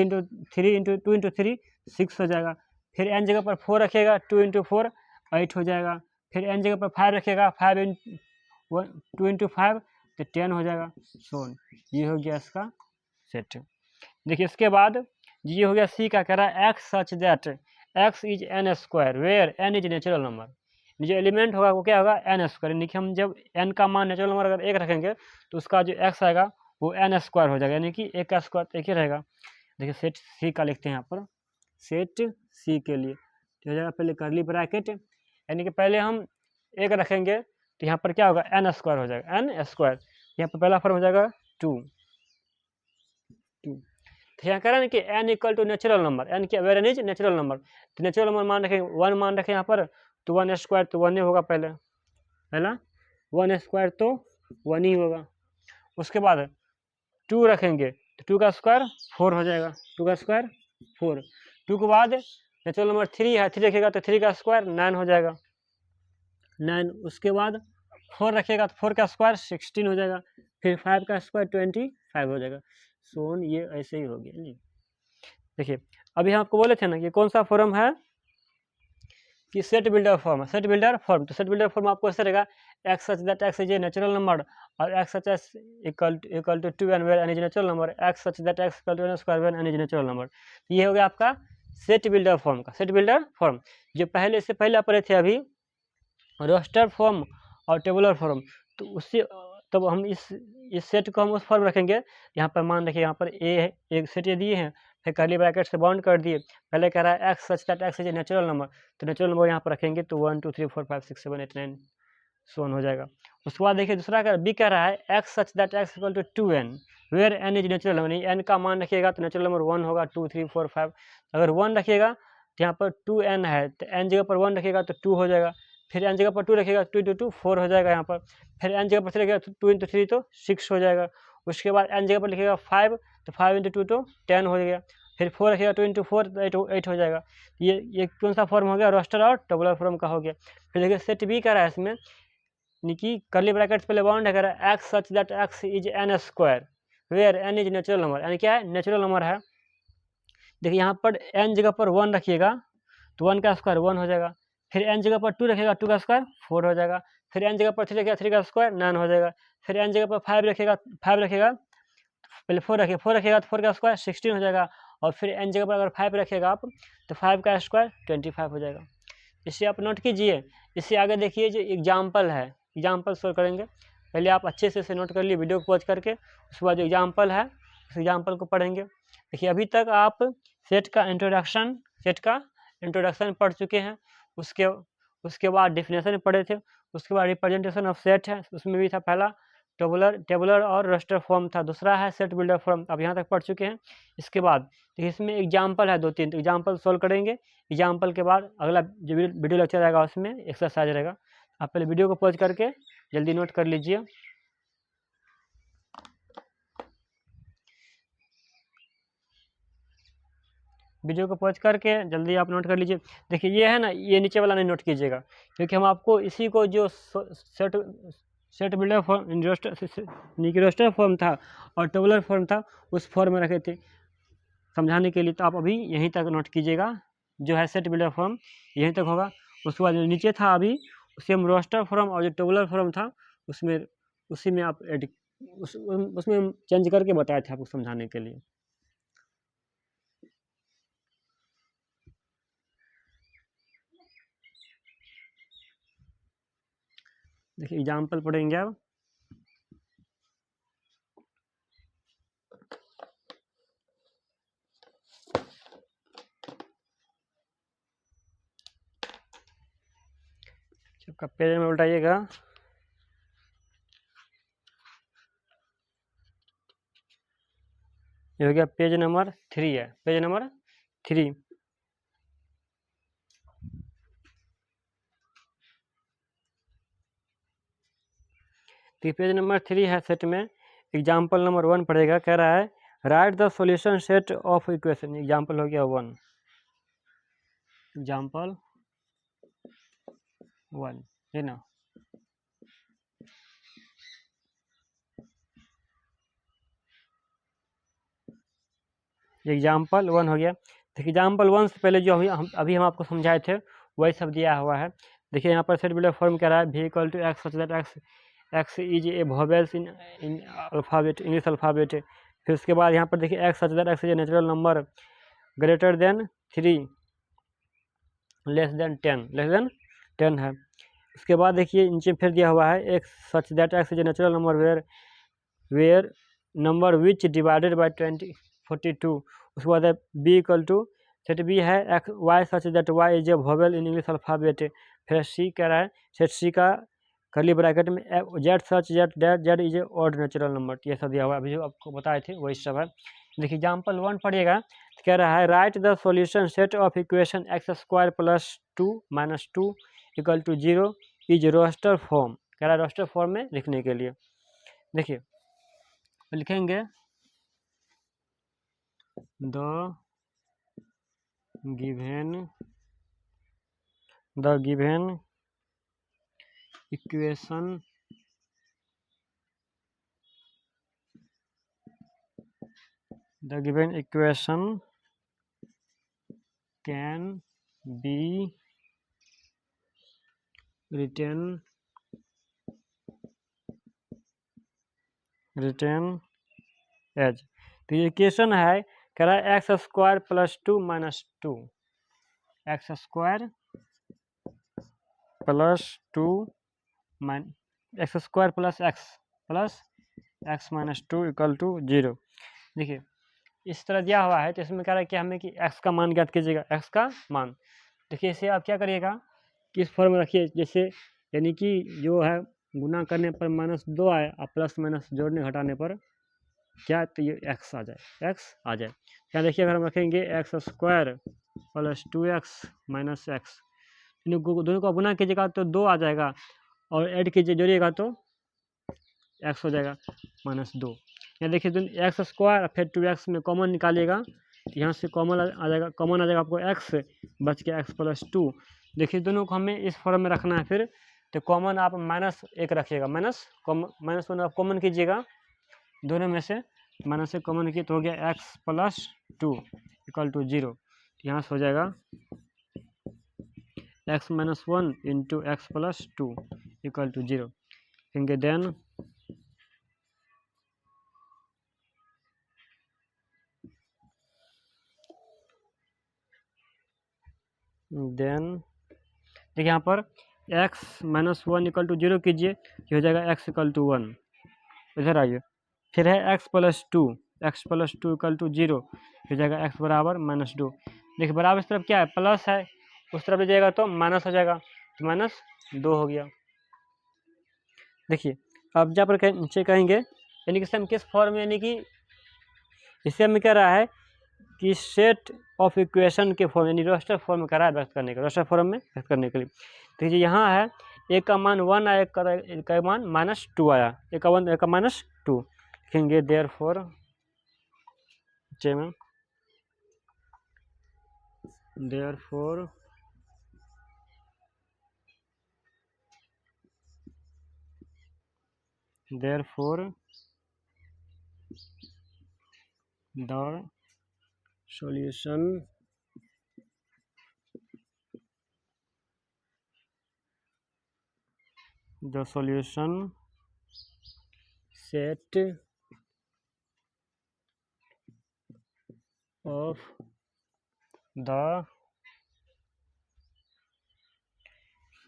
इंटू 3 6 हो जाएगा। फिर n जगह पर 4 रखिएगा, 2 इंटू 4 8 हो जाएगा। फिर n जगह पर 5 रखिएगा, 2 इंटू 5 तो 10 हो जाएगा। सोन ये हो गया इसका सेट। देखिए इसके बाद ये हो गया सी का, कह रहा है x such that x is n square where N is natural number. जो एलिमेंट होगा वो क्या होगा, एन स्क्वायर। यानी कि हम जब एन का मान नेचुरल नंबर अगर 1 रखेंगे तो उसका जो एक्स आएगा वो एन स्क्वायर हो जाएगा, यानी कि 1 का स्क्वायर 1 ही रहेगा। देखिए सेट सी का लिखते हैं यहाँ पर, सेट सी के लिए तो हो जाएगा पहले करली ब्रैकेट, यानी कि पहले हम 1 रखेंगे तो यहाँ पर क्या होगा, एन स्क्वायर हो जाएगा, एन स्क्वायर। यहाँ पर पहला फॉर्म हो जाएगा 2। तो यहाँ कह रहा है ना कि n equal to natural number, n क्या, where n is natural number. तो नेचुरल नंबर मान रखें 1 मान रखें यहाँ पर, तो 1 स्क्वायर तो 1 ही होगा, पहला 1 स्क्वायर तो 1 ही होगा। उसके बाद 2 रखेंगे तो 2 का स्क्वायर 4 हो जाएगा, 2 का स्क्वायर 4। 2 के बाद नेचुरल नंबर 3 है, 3 रखिएगा तो 3 का स्क्वायर 9 हो जाएगा, 9। उसके बाद 4 रखिएगा तो 4 का स्क्वायर 16 हो जाएगा। फिर 5 का स्क्वायर 25 हो जाएगा। सोन ये ऐसे ही हो गया जी। देखिए अभी हम आपको बोले थे ना कि कौन सा फॉर्म है कि सेट बिल्डर फॉर्म है, सेट बिल्डर फॉर्म। तो सेट बिल्डर फॉर्म आपको ऐसे रहेगा, x such that x is a natural number और x such as equal to 2 n where N is natural number, x such that x equal to n square where N is natural number. ये हो गया आपका सेट बिल्डर फॉर्म का, सेट बिल्डर फॉर्म। जो पहले से पहले आप पढ़े थे अभी रोस्टर फॉर्म और टेबुलर फॉर्म, तो उससे तब हम इस सेट को हम उस फॉर्म रखेंगे। यहाँ पर मान रखिए, यहाँ पर ए है, एक सेट ये दिए हैं, फिर करली ब्रैकेट से बाउंड कर दिए। पहले कह रहा है x such that x is a natural number, तो नेचुरल नंबर यहाँ पर रखेंगे तो 1 2 3 4 5 6 7 8 9 सोन हो जाएगा। उसके बाद देखिए दूसरा का बी कह रहा है x such that x equal to 2n where N is natural number. N का मान रखिएगा तो नेचुरल नंबर 1 होगा, 2 3 4 5। अगर 1 रखिएगा तो यहाँ पर 2n है, तो n जगह पर 1 रखिएगा तो 2 हो जाएगा। फिर n जगह पर 2 रखिएगा 2 इंटू 2 4 हो जाएगा यहाँ पर। फिर n जगह पर 3 रखिएगा तो 2 इंटू 3 तो 6 हो जाएगा। उसके बाद n जगह पर लिखिएगा 5 तो 5 इंटू 2 तो 10 हो गया। फिर 4 रखिएगा 2 इंटू 4 तो 8 हो जाएगा। ये कौन सा फॉर्म हो गया, रोस्टर और टेबुलर फॉर्म का हो गया। फिर देखिए सेट बी का रहा है इसमें, यानी कि करली ब्रैकेट्स पहले बाउंड है, x such that x is n square where N is natural number, यानी क्या है, नेचुरल नंबर है। देखिए यहाँ पर n जगह पर 1 रखिएगा तो 1 का स्क्वायर 1 हो जाएगा। फिर n जगह पर 2 रखिएगा 2 का स्क्वायर 4 हो जाएगा। फिर n जगह पर 3 रखिएगा 3 का स्क्वायर 9 हो जाएगा। फिर n जगह पर 5 रखिएगा पहले 4 रखिएगा तो 4 का स्क्वायर 16 हो जाएगा। और फिर n जगह पर अगर 5 रखिएगा आप तो 5 का स्क्वायर 25 हो जाएगा। इसे आप नोट कीजिए। इससे आगे देखिए जो एग्जाम्पल है, एग्जाम्पल सॉल्व करेंगे। पहले आप अच्छे से इसे नोट कर लिए वीडियो को पॉज करके, उसके बाद जो एग्जाम्पल है उस एग्जाम्पल को पढ़ेंगे। देखिए अभी तक आप सेट का इंट्रोडक्शन पढ़ चुके हैं। उसके बाद डिफिनेशन पढ़े थे। उसके बाद रिप्रेजेंटेशन ऑफ सेट है, उसमें भी था पहला टेबुलर और रोस्टर फॉर्म था, दूसरा है सेट बिल्डर फॉर्म, अब यहाँ तक पढ़ चुके हैं। इसके बाद देखिए इसमें एग्जाम्पल है 2-3, तो एग्जाम्पल सॉल्व करेंगे। एग्जाम्पल के बाद अगला जो वीडियो लेक्चर रहेगा उसमें एक्सरसाइज रहेगा। आप पहले वीडियो को पॉज करके जल्दी नोट कर लीजिए। वीडियो को पॉज करके जल्दी आप नोट कर लीजिए। देखिए ये है ना, ये नीचे वाला नहीं नोट कीजिएगा, क्योंकि हम आपको इसी को जो set builder form roster form था और टेबुलर फॉर्म था उस फॉर्म में रखे थे समझाने के लिए। तो आप अभी यहीं तक नोट कीजिएगा, जो है सेट बिल्डर फॉर्म यहीं तक होगा। उसके बाद जो नीचे था अभी उसे हम रोस्टर फॉर्म और जो टेबुलर फॉर्म था उसी में आप उसमें चेंज करके बताए थे आपको समझाने के लिए। देखिए एग्जाम्पल पढ़ेंगे अब। आपका पेज में उल्टाइएगा। ये हो गया पेज नंबर 3 है, पेज नंबर 3। तो पेज नंबर 3 है, सेट में एग्जाम्पल नंबर 1 पढ़ेगा। कह रहा है write the solution set of equation. Example हो गया 1, एग्जाम्पल 1 है ना। एग्जाम्पल 1 हो गया। देखिए एग्जाम्पल 1 से पहले जो अभी हम आपको समझाए थे वही सब दिया हुआ है। देखिए यहाँ पर सेट बिल्डर फॉर्म कह रहा है v equal to x such that x is a vowels in alphabet, English alphabet. फिर उसके बाद यहाँ पर देखिए x such that x is a natural number greater than 3 less than 10 है। उसके बाद देखिए नीचे फिर दिया हुआ है x such that x is a natural number where number which divided by 42। उसके बाद है B equal to set B है x Y such that why is a vowel in English alphabet. फिर सी कह रहा है सेट सी का कर्ली ब्रैकेट में Z such Z is a odd natural number. ये सब दिया हुआ है, अभी जो आपको बताए थे वही सब है। देखिए एग्जाम्पल 1 पढ़िएगा तो कह रहा है write the solution set of equation x square plus 2 minus 2 equal to 0 is roster form. कह रहा है रोस्टर फॉर्म में लिखने के लिए। देखिए लिखेंगे the given equation can be written as। तो ये इक्वेशन है कह रहा है x square plus 2 minus 2 x square plus 2 x square plus x minus 2 equal to 0। देखिए इस तरह दिया हुआ है तो इसमें कह रहा है कि हमें कि एक्स का मान ज्ञात कीजिएगा, एक्स का मान। देखिए इसे आप क्या करिएगा किस फॉर्म में रखिए, जैसे यानी कि जो है गुना करने पर -2 आए और प्लस माइनस जोड़ने घटाने पर क्या, तो ये एक्स आ जाए। क्या देखिए अगर हम रखेंगे x square plus 2x minus x, दोनों को गुना कीजिएगा तो 2 आ जाएगा और ऐड कीजिए जोड़िएगा तो एक्स हो जाएगा -2। यहाँ देखिए एक्स स्क्वायर फिर 2x में कॉमन निकालिएगा, यहाँ से कॉमन आ जाएगा आपको एक्स, बच गया एक्स प्लस 2। देखिए दोनों को हमें इस फॉर्म में रखना है। फिर तो कॉमन आप -1 रखिएगा, -1 आप कॉमन कीजिएगा दोनों में से, -1 कॉमन किए तो हो गया एक्स प्लस 2 इक्वल टू 0। यहाँ से हो जाएगा x minus 1 into x plus 2 equal to 0। कहेंगे देन देखिए यहाँ पर x माइनस 1 इक्वल टू 0 कीजिए, ये हो जाएगा x इक्वल टू 1। इधर आइए, फिर है x प्लस 2 इक्वल टू 0, हो जाएगा x बराबर -2। देखिए बराबर इस तरफ क्या है प्लस है, उस तरफ ले जाएगा तो माइनस हो जाएगा, तो -2 हो गया। देखिए अब जहाँ पर नीचे कहेंगे यानी कि हम किस फॉर्म में, यानी कि इससे हमें कह रहा है कि सेट ऑफ इक्वेशन के फॉर्म यानी रोस्टर फॉर्म में करा है व्यक्त करने का, रोस्टर फॉर्म में व्यक्त करने के लिए। देखिए यहाँ है एक का मान 1 आया, एक का मान -2 आया, एक का 1 एक का -2। लिखेंगे therefore the solution set of the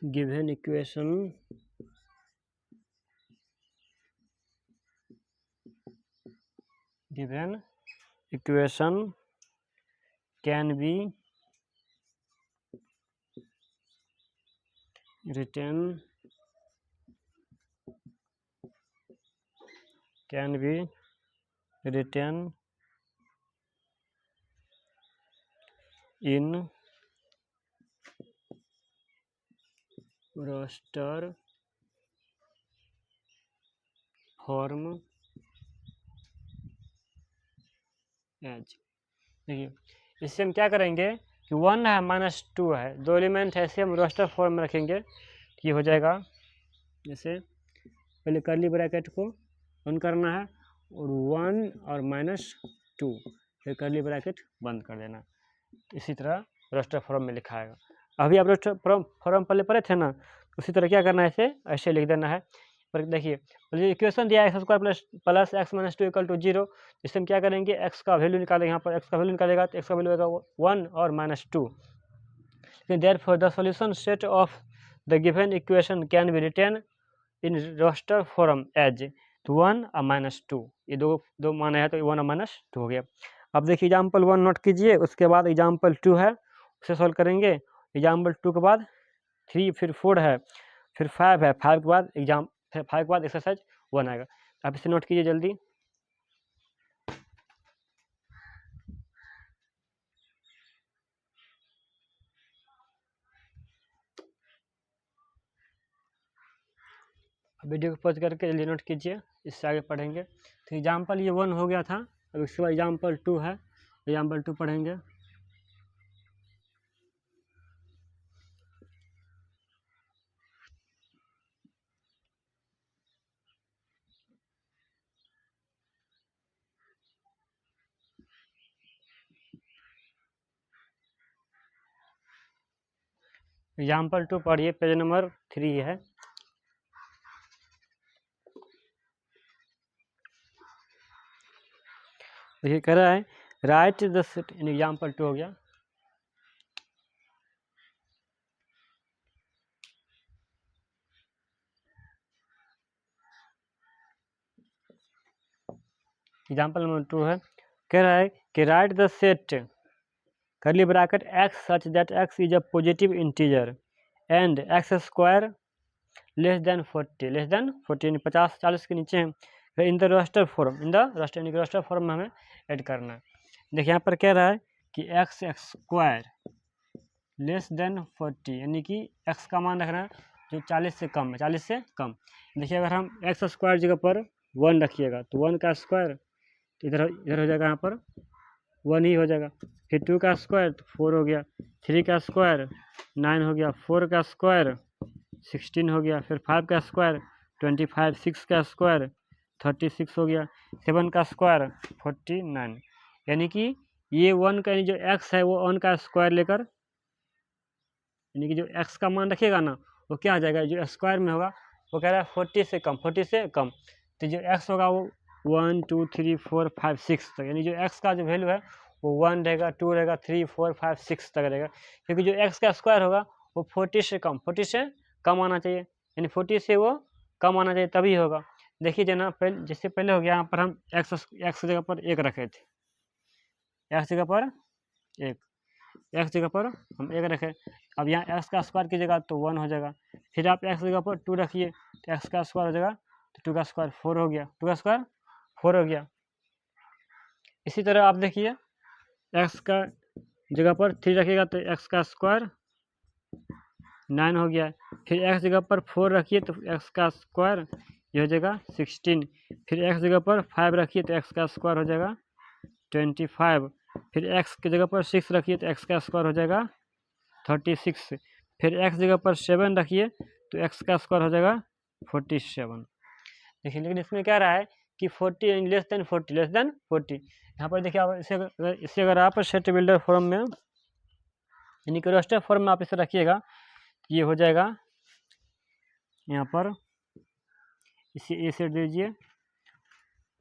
given equation can be written in roster form as। देखिए इससे हम क्या करेंगे कि 1 है -2 है, 2 एलिमेंट है, इसे हम रोस्टर फॉर्म में रखेंगे। ये हो जाएगा, जैसे पहले कर्ली ब्रैकेट को ऑन करना है और 1 और -2 फिर कर्ली ब्रैकेट बंद कर देना। तो इसी तरह रोस्टर फॉर्म में लिखा है। अभी आप रोस्टर फॉर्म पहले पढ़े थे ना, उसी तरह क्या करना है, इसे ऐसे लिख देना है। पर देखिए इक्वेशन दिया है x square plus x minus 2 equal to 0। इससे हम क्या करेंगे, एक्स का वैल्यू निकालेंगे। यहाँ पर एक्स का वैल्यू निकालेगा तो एक्स का वैल्यू होगा 1 और -2। Therefore the solution set of the given equation can be written in roster form as 1 और -2। ये दो माना है तो 1 और -2 हो गया। अब देखिए एग्जाम्पल 1 नोट कीजिए, उसके बाद एग्जाम्पल 2 है उसे सॉल्व करेंगे। एग्जाम्पल 2 के बाद 3, फिर 4 है, फिर 5 है, 5 के बाद 5 के बाद एक्सरसाइज 1 आएगा। आप इसे नोट कीजिए जल्दी। वीडियो को पॉज करके जल्दी नोट कीजिए, इससे आगे पढ़ेंगे। तो एग्जाम्पल ये 1 हो गया था। अब इसके बाद एग्जाम्पल 2 है, एग्जाम्पल 2 पढ़ेंगे। एग्जाम्पल 2 पढ़िए, पेज नंबर 3 है। देखिए कह रहा है राइट द सेट, एग्जाम्पल 2 हो गया। एग्जाम्पल नंबर 2 है, कह रहा है कि write the set curly bracket x such that x is a positive integer and x square less than 40 यानी 50 40 के नीचे है। In the roster form, in the roster form में हमें ऐड करना है। देखिए यहाँ पर कह रहा है कि एक्स स्क्वायर लेस देन 40 यानी कि एक्स का मान रखना है जो 40 से कम है, 40 से कम। देखिए अगर हम एक्स स्क्वायर जगह पर 1 रखिएगा तो 1 का स्क्वायर इधर हो जाएगा, यहाँ पर 1 ही हो जाएगा। फिर 2 का स्क्वायर तो 4 हो गया, 3 का स्क्वायर 9 हो गया, 4 का स्क्वायर 16 हो गया, फिर 5 का स्क्वायर 25, 6 का स्क्वायर 36 हो गया, 7 का स्क्वायर 49। यानी कि ये 1 का जो एक्स है वो 1 का स्क्वायर लेकर, यानी कि जो एक्स का मान रखिएगा ना वो क्या आ जाएगा, जो स्क्वायर में होगा वो कह रहा है 40 से कम, 40 से कम। तो जो एक्स होगा वो 1 2 3 4 5 6 तक, यानी जो एक्स का जो वैल्यू है वो 1 रहेगा, 2 रहेगा, 3 4 5 6 तक रहेगा। क्योंकि जो एक्स का स्क्वायर होगा वो 40 से कम, 40 से कम आना चाहिए, यानी 40 से वो कम आना चाहिए तभी होगा। देखिए जना पहले जैसे पहले हो गया, यहाँ पर हम एक्स जगह पर 1 रखे थे, एक्स जगह पर 1, एक्स जगह पर हम 1 रखें। अब यहाँ एक्स का स्क्वायर कीजिएगा तो 1 हो जाएगा। फिर आप एक्स जगह पर 2 रखिए तो एक्स का स्क्वायर हो जाएगा, तो 2 का स्क्वायर 4 हो गया, 2 का स्क्वायर 4 हो गया। इसी तरह आप देखिए एक्स का जगह पर 3 रखिएगा तो एक्स का स्क्वायर 9 हो गया। फिर एक्स जगह पर 4 रखिए तो एक्स का स्क्वायर ये हो जाएगा 16। फिर एक्स जगह पर 5 रखिए तो एक्स का स्क्वायर हो जाएगा 25। फिर एक्स की जगह पर 6 रखिए तो एक्स का स्क्वायर हो जाएगा 36। फिर एक्स जगह पर 7 रखिए तो एक्स का स्क्वायर हो जाएगा 47। देखिए लेकिन इसमें क्या रहा है कि 40 लेस देन 40। यहाँ पर देखिए आप इसे अगर आप सेट बिल्डर फॉर्म में यानी कि रोस्टर फॉर्म में आप इसे रखिएगा, ये हो जाएगा। यहाँ पर इसे ए सेट दीजिए,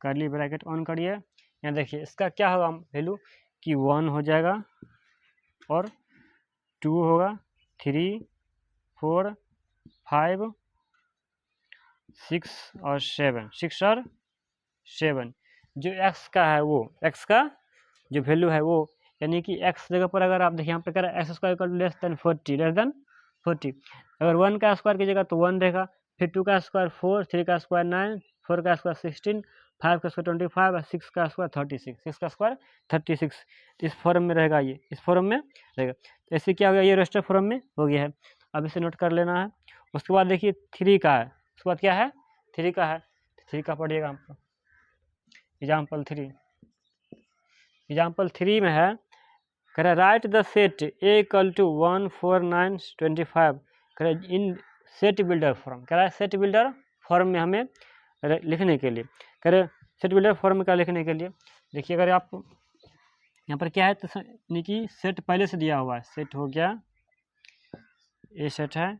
कर्ली ब्रैकेट ऑन करिए। यहाँ देखिए इसका क्या होगा वैल्यू कि 1 हो जाएगा और 2 होगा, 3 4 5 6 और 7, 6 और 7। जो एक्स का है वो एक्स का जो वैल्यू है वो, यानी कि एक्स जगह पर अगर आप देखिए यहाँ पे कह रहा है एक्स स्क्वायर लेस देन 40, अगर 1 का स्क्वायर कीजिएगा तो 1 रहेगा। फिर 2 का स्क्वायर 4, 3 का स्क्वायर 9, 4 का स्क्वायर 16, 5 का स्क्वायर 25 और 6 का स्क्वायर 36, 6 का स्क्वायर 36। इस फॉर्म में रहेगा, ये इस फॉर्म में रहेगा। तो ऐसे क्या हो गया, ये रोस्टर फॉर्म में हो गया है। अब इसे नोट कर लेना है। उसके बाद देखिए 3 का है, उसके बाद क्या है 3 का है, 3 का पढ़िएगा हमको। एग्जाम्पल 3 में है, कह रहा write the set A equal to 1 4 9 25, कह रहा इन सेट बिल्डर फॉर्म, कह रहा है सेट बिल्डर फॉर्म में हमें लिखने के लिए, कह रहे सेट बिल्डर फॉर्म का लिखने के लिए। देखिए अगर आप यहाँ पर क्या है, तो यानी कि सेट पहले से दिया हुआ है, सेट हो गया, ये सेट है,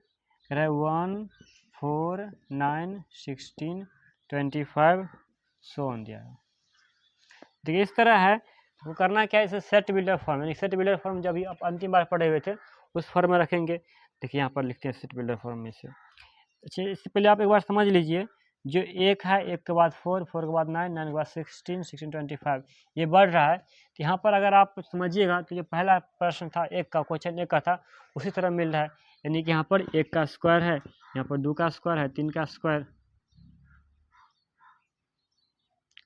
कह रहा है 1 4 9 16 25 सो ऑन दिया है। देखिए इस तरह है, वो करना क्या है, इसे सेट बिल्डर फॉर्म, यानी सेट बिल्डर फॉर्म जब भी आप अंतिम बार पढ़े हुए थे उस फॉर्म में रखेंगे। देखिए यहाँ पर लिखते हैं सेट बिल्डर फॉर्म में से। अच्छा, इससे पहले आप एक बार समझ लीजिए, जो 1 है, 1 के बाद 4, 4 के बाद 9, 9 के बाद 16, 16 25, ये बढ़ रहा है। तो यहाँ पर अगर आप समझिएगा तो जो पहला प्रश्न था 1 का, क्वेश्चन 1 का था, उसी तरह मिल रहा है, यानी कि यहाँ पर 1 का स्क्वायर है, यहाँ पर 2 का स्क्वायर है, 3 का स्क्वायर,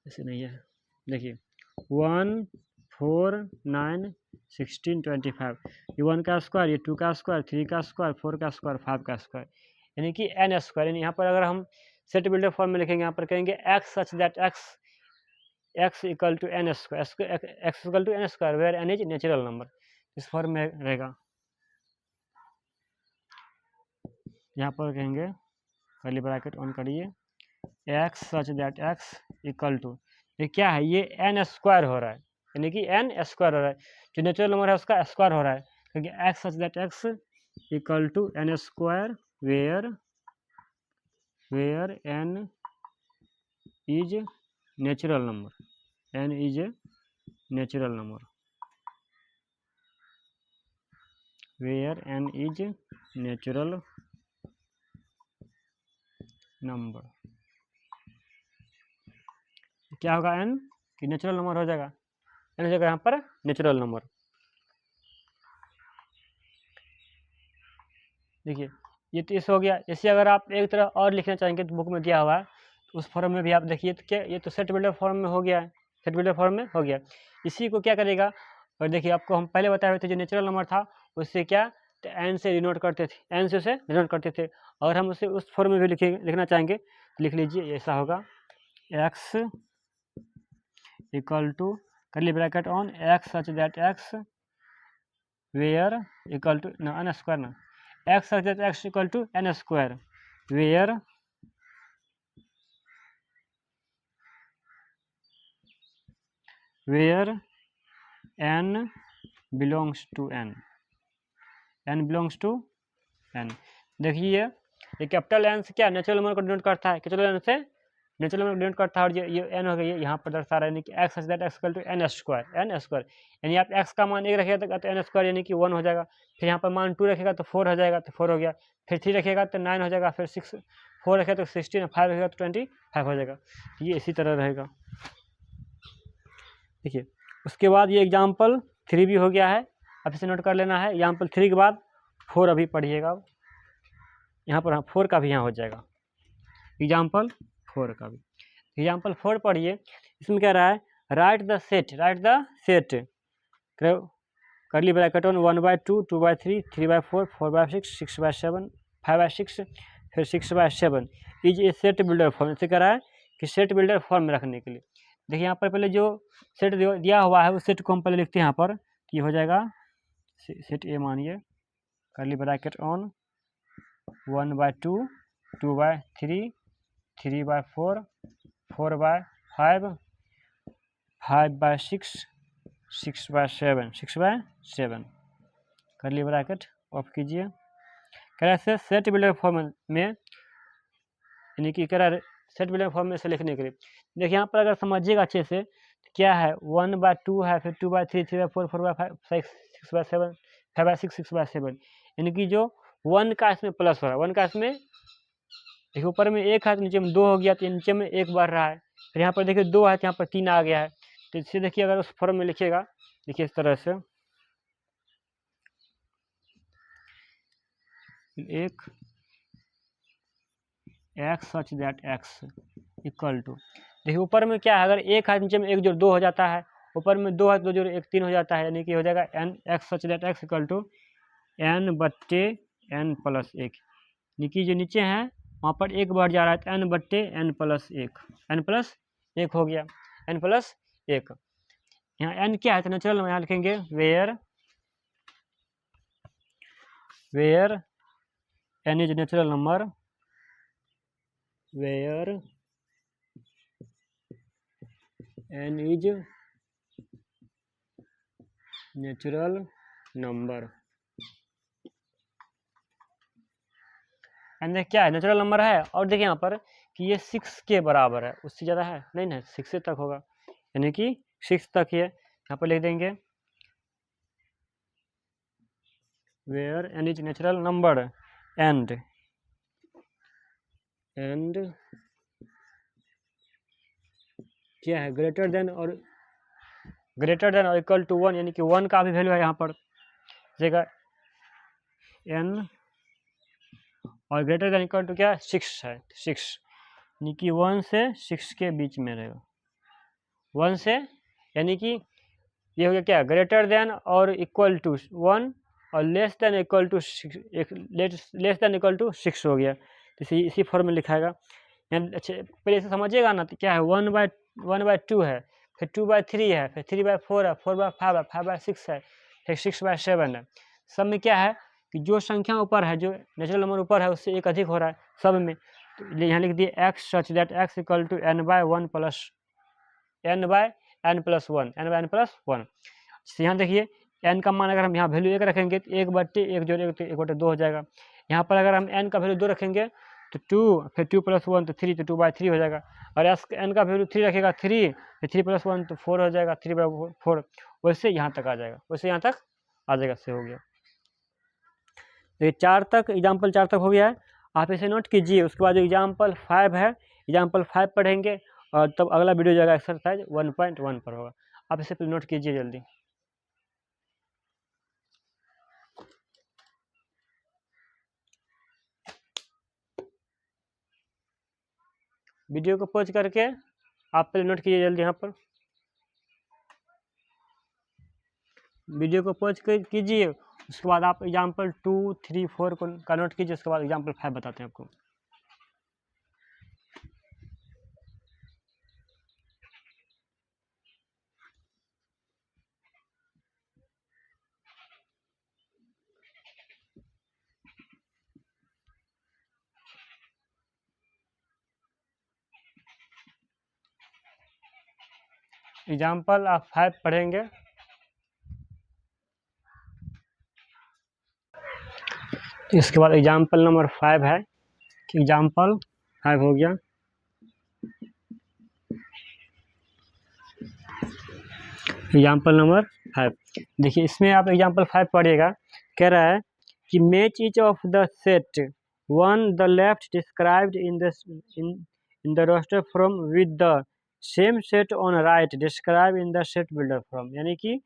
ऐसे नहीं है। देखिए 1 4 9 16 25, ये 1 का स्क्वायर, ये 2 का स्क्वायर, 3 का स्क्वायर, 4 का स्क्वायर, 5 का स्क्वायर, यानी कि n स्क्वायर। यानी यहाँ पर अगर हम सेट बिल्डर फॉर्म में लिखेंगे, यहाँ पर कहेंगे x such that x equal to n square, x equal to n square where n is natural number, इस फॉर्म में रहेगा। यहाँ पर कहेंगे कर्ली ब्रैकेट ऑन करिए, x such that x equal to, ये क्या है, ये n स्क्वायर हो रहा है, यानी कि n स्क्वायर हो रहा है, जो नेचुरल नंबर है उसका स्क्वायर हो रहा है, क्योंकि x such that x equal to n square where n is natural number, n is a natural number, where n is natural number, क्या होगा n कि नेचुरल नंबर हो जाएगा, n हो जाएगा यहाँ पर नेचुरल नंबर। देखिए ये तो इस हो गया। इसे अगर आप एक तरह और लिखना चाहेंगे तो बुक में दिया हुआ है, तो उस फॉर्म में भी आप देखिए, तो क्या ये तो सेट बिल्डर फॉर्म में हो गया है, सेट बिल्डर फॉर्म में हो गया। इसी को क्या करेगा, और देखिए आपको हम पहले बताए हुए थे, जो नेचुरल नंबर था उससे क्या, तो एन से डिनोट करते थे, एन से उसे डिनोट करते थे, और हम उसे उस फॉर्म में भी लिखना चाहेंगे तो लिख लीजिए, ऐसा होगा x equal to curly bracket on x such that x where equal to n square ना, x such that x equal to n square where n belongs to n, n belongs to n। देखिए ये कैपिटल एन से क्या नेचुरल नंबर को डिनोट करता है, कैपिटल एन से नेचुरल नंबर डिनोट करता है, और ये n हो गया, ये यहाँ पर दर्शा रहा है, यानी कि x that x equal to n square, यानी आप x का मान 1 रखिएगा तो n स्क्वायर यानी कि 1 हो जाएगा, फिर यहाँ पर मान 2 रखेगा तो 4 हो जाएगा, तो 4 हो गया, फिर 3 रखेगा तो 9 हो जाएगा, फिर 4 रखेगा तो 16, 5 रखेगा तो 25 हो जाएगा, ये इसी तरह रहेगा। देखिए उसके बाद ये एग्जाम्पल 3 भी हो गया है, अब इसे नोट कर लेना है। एग्जाम्पल 3 के बाद 4 अभी पढ़िएगा, यहाँ पर 4 का भी यहाँ हो जाएगा, एग्जाम्पल 4 का भी। एग्जाम्पल 4 पढ़िए, इसमें क्या रहा है, write the set curly bracket on 1/2, 2/3, 3/4, 4/6, 6/7, 5/6, फिर 6/7 is a set builder form. इसे कह रहा है कि सेट बिल्डर फॉर्म में रखने के लिए। देखिए यहाँ पर पहले जो सेट दिया हुआ है उस सेट को हम पहले लिखते हैं, यहाँ पर कि हो जाएगा सेट ए, मानिए curly bracket on 1/2, 2/3, 3/4, 4/5, 5/6, 6/7 curly bracket of कीजिए। कह रहा है सेट बिल्डर फॉर्म में, यानी कि कह रहा है सेट बिल्डर फॉर्म में से लिखने के लिए। देखिए यहाँ पर अगर समझिएगा अच्छे से, तो क्या है 1/2 है, फिर 2/3, 3/4, 4/5, 6/7, 5/6, 6/7, यानी कि जो 1 का इसमें प्लस हो रहा है, 1 का इसमें देखिए ऊपर में 1 है तो नीचे में 2 हो गया, तो नीचे में 1 बढ़ रहा है, फिर यहाँ पर देखिए 2 है तो यहाँ पर 3 आ गया है। तो इससे देखिए अगर उस फॉर्म में लिखिएगा, देखिए इस तरह से एक x such that x equal to, देखिए ऊपर में क्या है, अगर 1 है नीचे में 1 जोड़ 2 हो जाता है, ऊपर में 2 है 2 जोड़ 1 3 हो जाता है, यानी कि हो जाएगा n x such that x equal to n/n+1, यानी कि जो नीचे है वहाँ पर 1 बढ़ जा रहा है, तो n/n+1, n+1 हो गया, n+1। यहाँ n क्या है, तो नेचुरल नंबर, यहाँ लिखेंगे where n is natural number, where n is natural number. And क्या है, नेचुरल नंबर है, और देखिए यहाँ पर कि ये 6 के बराबर है, उससे ज़्यादा है नहीं ना, 6 तक होगा, यानी कि 6 तक ही है। यहाँ पर लिख देंगे where N is natural number and क्या है, ग्रेटर देन और इक्वल टू 1, यानी कि 1 का भी वैल्यू है यहाँ पर जगह n, और ग्रेटर देन इक्वल टू क्या 6 है, 6 यानी कि 1 से 6 के बीच में रहेगा। 1 से यानी कि ये हो गया क्या, ग्रेटर देन और इक्वल टू 1 और less than equal to 6, less than equal to 6 हो गया, तो इसी फॉर्म में लिखाएगा। अच्छा पहले इसे समझिएगा ना, तो क्या है 1/2 है, फिर 2/3 है, फिर 3/4 है, 4/5 है, 5/6 है, फिर 6/7 है। सब में क्या है कि जो संख्या ऊपर है, जो नेचुरल नंबर ऊपर है, उससे एक अधिक हो रहा है सब में। तो यहाँ लिख दिए x such that x equal to n/n plus 1। यहाँ देखिए n का मान अगर हम यहाँ वैल्यू 1 रखेंगे तो 1/1 जोड़ 1/2 हो जाएगा। यहाँ पर अगर हम n का वैल्यू 2 रखेंगे तो 2, फिर 2 + 1 तो 3, तो 2/3 हो जाएगा। और n का वैल्यू 3 रखेगा 3, फिर 3 + 1 तो 4 हो जाएगा, 3/4। वैसे यहाँ तक आ जाएगा, वैसे यहाँ तक आ जाएगा, से हो गया। तो 4 तक, एग्जाम्पल 4 तक हो गया है, आप इसे नोट कीजिए। उसके बाद एग्जाम्पल 5 है, एग्जाम्पल 5 पढ़ेंगे और तब अगला वीडियो जाएगा एक्सरसाइज 1.1 पर होगा। आप इसे नोट कीजिए जल्दी। वीडियो को पॉज करके आप पहले नोट कीजिए जल्दी। यहाँ पर वीडियो को पॉज कीजिए, उसके बाद आप एग्जाम्पल 2, 3, 4 का नोट कीजिए, उसके बाद एग्जाम्पल 5 बताते हैं आपको। एग्जाम्पल आप 5 पढ़ेंगे। इसके बाद एग्जाम्पल नंबर 5 है, एग्जाम्पल 5 हो गया। एग्जाम्पल नंबर 5 देखिए, इसमें आप एग्जाम्पल 5 पढ़िएगा। कह रहा है कि match each of the set 1 the left described in the roster from with the same set on right describe in the set builder from, यानी कि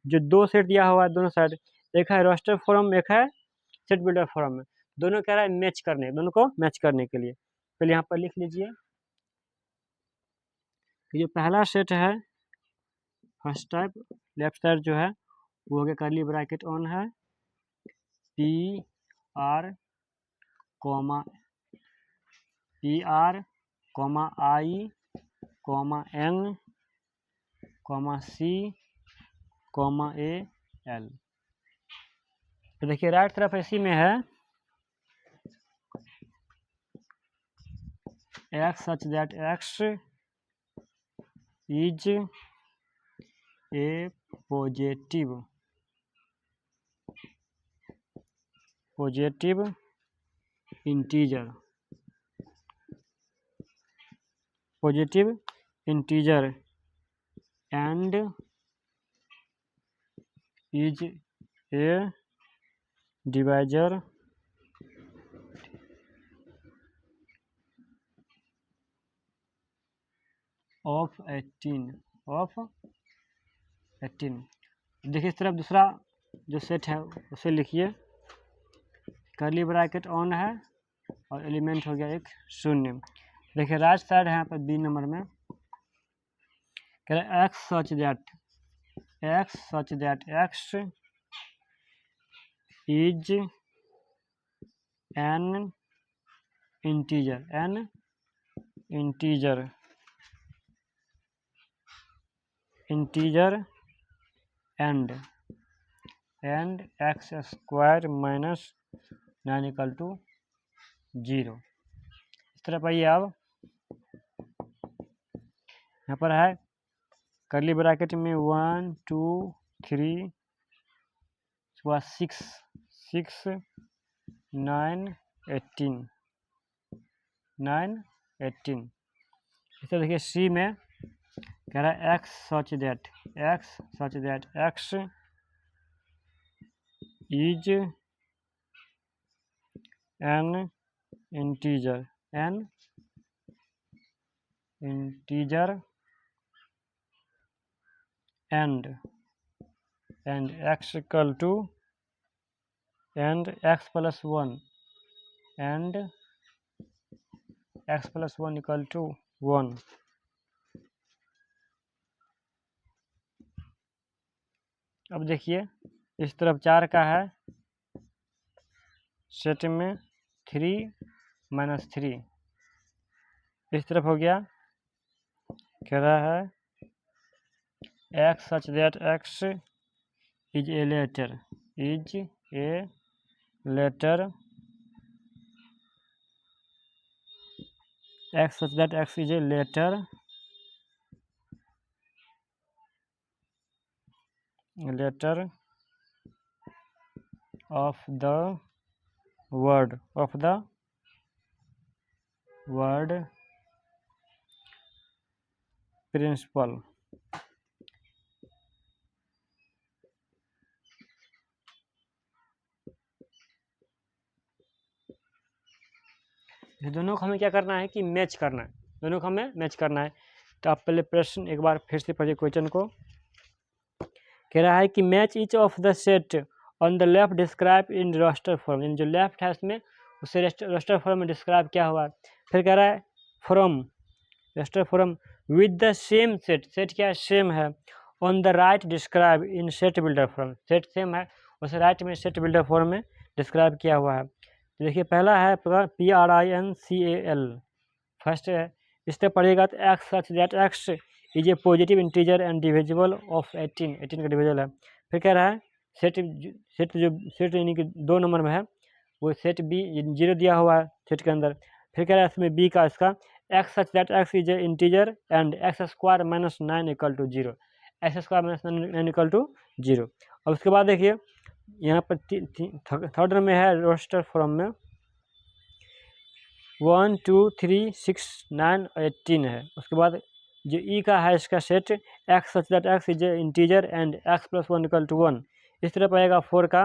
जो 2 सेट दिया हुआ है दोनों साइड, एक है रोस्टर फॉर्म, एक है सेट बिल्डर फॉर्म में, दोनों कह रहा है मैच करने, दोनों को मैच करने के लिए। पहले यहाँ पर लिख लीजिए कि जो पहला सेट है फर्स्ट टाइप, लेफ्ट साइड जो है वो हो गया कर्ली ब्रैकेट ऑन है, PR, I, N, C, AL। तो देखिए राइट तरफ इसी में है x such that x is a positive integer and is a divisor of 18। देखिए इस तरफ दूसरा जो सेट है उसे लिखिए, कर्ली ब्रैकेट ऑन है और एलिमेंट हो गया एक 0। देखिए राइट साइड है यहाँ पर बी नंबर में, कह रहे x such that x is an integer and x square minus 9 equal to 0। इस तरफ आइए, अब यहाँ पर है कर्ली ब्रैकेट में 1, 2, 3, उसके बाद 6 9 18 9 18। इस तरह देखिए सी में कह रहा है x such that x is an integer and x equal to and x plus 1 and x plus 1 equal to 1। अब देखिए इस तरफ 4 का है, सेट में 3 - 3 इस तरफ हो गया। कह रहा है x such that x is a letter x such that x is a letter of the word principal। दोनों को हमें क्या करना है कि मैच करना है, दोनों को हमें मैच करना है। तो आप पहले प्रश्न एक बार फिर से पढ़िए क्वेश्चन को। कह रहा है कि match each of the set on the left describe in roster form. जो लेफ्ट है उसमें उसे रोस्टर फॉर्म में डिस्क्राइब क्या हुआ। फिर कह रहा है from roster form with the same set क्या है, सेम है। On the right describe in set builder form, set same है उसे राइट में सेट बिल्डर फॉर्म में डिस्क्राइब किया हुआ है। तो देखिए पहला है PRINCAL फर्स्ट है। इस तरह पढ़ेगा तो x such that x is A positive integer and divisible of 18 का डिविजल है। फिर कह रहा है सेट यानी कि 2 नंबर में है वो सेट बी 0 दिया हुआ है सेट के अंदर। फिर कह रहा है इसमें बी का इसका x such that x is a integer and x square - 9 equal to 0, x square - 9 equal to 0। और उसके बाद देखिए यहाँ पर थर्ड में है रोस्टर फॉर्म में 1 2 3 6 9 18 है। उसके बाद जो ई का है इसका set x such that x is a integer and x plus 1 equal to 1। इस तरह आएगा 4 का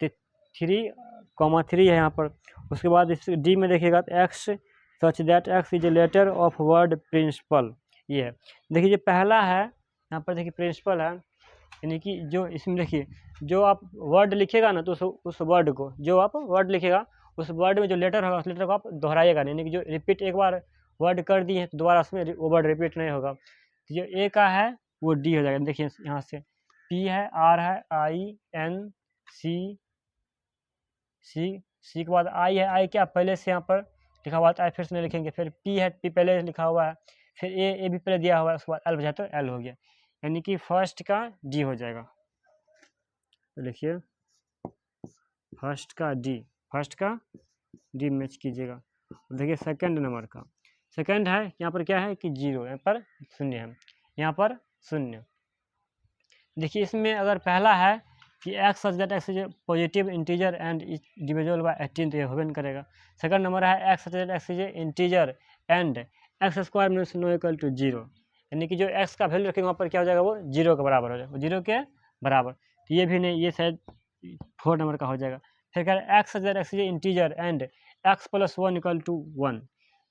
3, 3 है यहाँ पर। उसके बाद इस डी में देखिएगा तो x such that x is a letter of word principal, ये है। देखिए जो पहला है यहाँ पर देखिए प्रिंसिपल है, यानी कि जो इसमें देखिए जो आप वर्ड लिखेगा ना तो उस वर्ड को जो आप वर्ड लिखेगा उस वर्ड में जो लेटर होगा उस लेटर को आप दोहराइएगा, यानी कि जो रिपीट एक बार वर्ड कर दिए तो दोबारा उसमें वो वर्ड रिपीट नहीं होगा। तो जो ए का है वो डी हो जाएगा। देखिए यहाँ से पी है, आर है, INC, सी के बाद आई है, आई क्या पहले से यहाँ पर लिखा हुआ है, आई फिर से नहीं लिखेंगे। फिर पी है, पी पहले लिखा हुआ है। फिर ए भी पहले दिया हुआ है, उसके बाद एल बचा तो एल हो गया, यानी कि फर्स्ट का डी हो जाएगा। तो लिखिए फर्स्ट का डी मैच कीजिएगा। देखिए सेकंड नंबर का सेकंड है यहाँ पर क्या है कि 0, यहाँ पर 0 है, यहाँ पर 0। देखिए इसमें अगर पहला है कि x such that x is positive integer and divisible by 18 तो ये होबे नहीं करेगा। सेकंड नंबर है x such that x is integer and x square - 9 equal to 0, यानी कि जो एक्स का वैल्यू रखेंगे वहाँ पर क्या हो जाएगा वो 0 के बराबर हो जाएगा, 0 के बराबर। तो ये भी नहीं, ये शायद 4 नंबर का हो जाएगा। फिर कह रहे हैं x such that x is integer and x plus 1 equal to 1,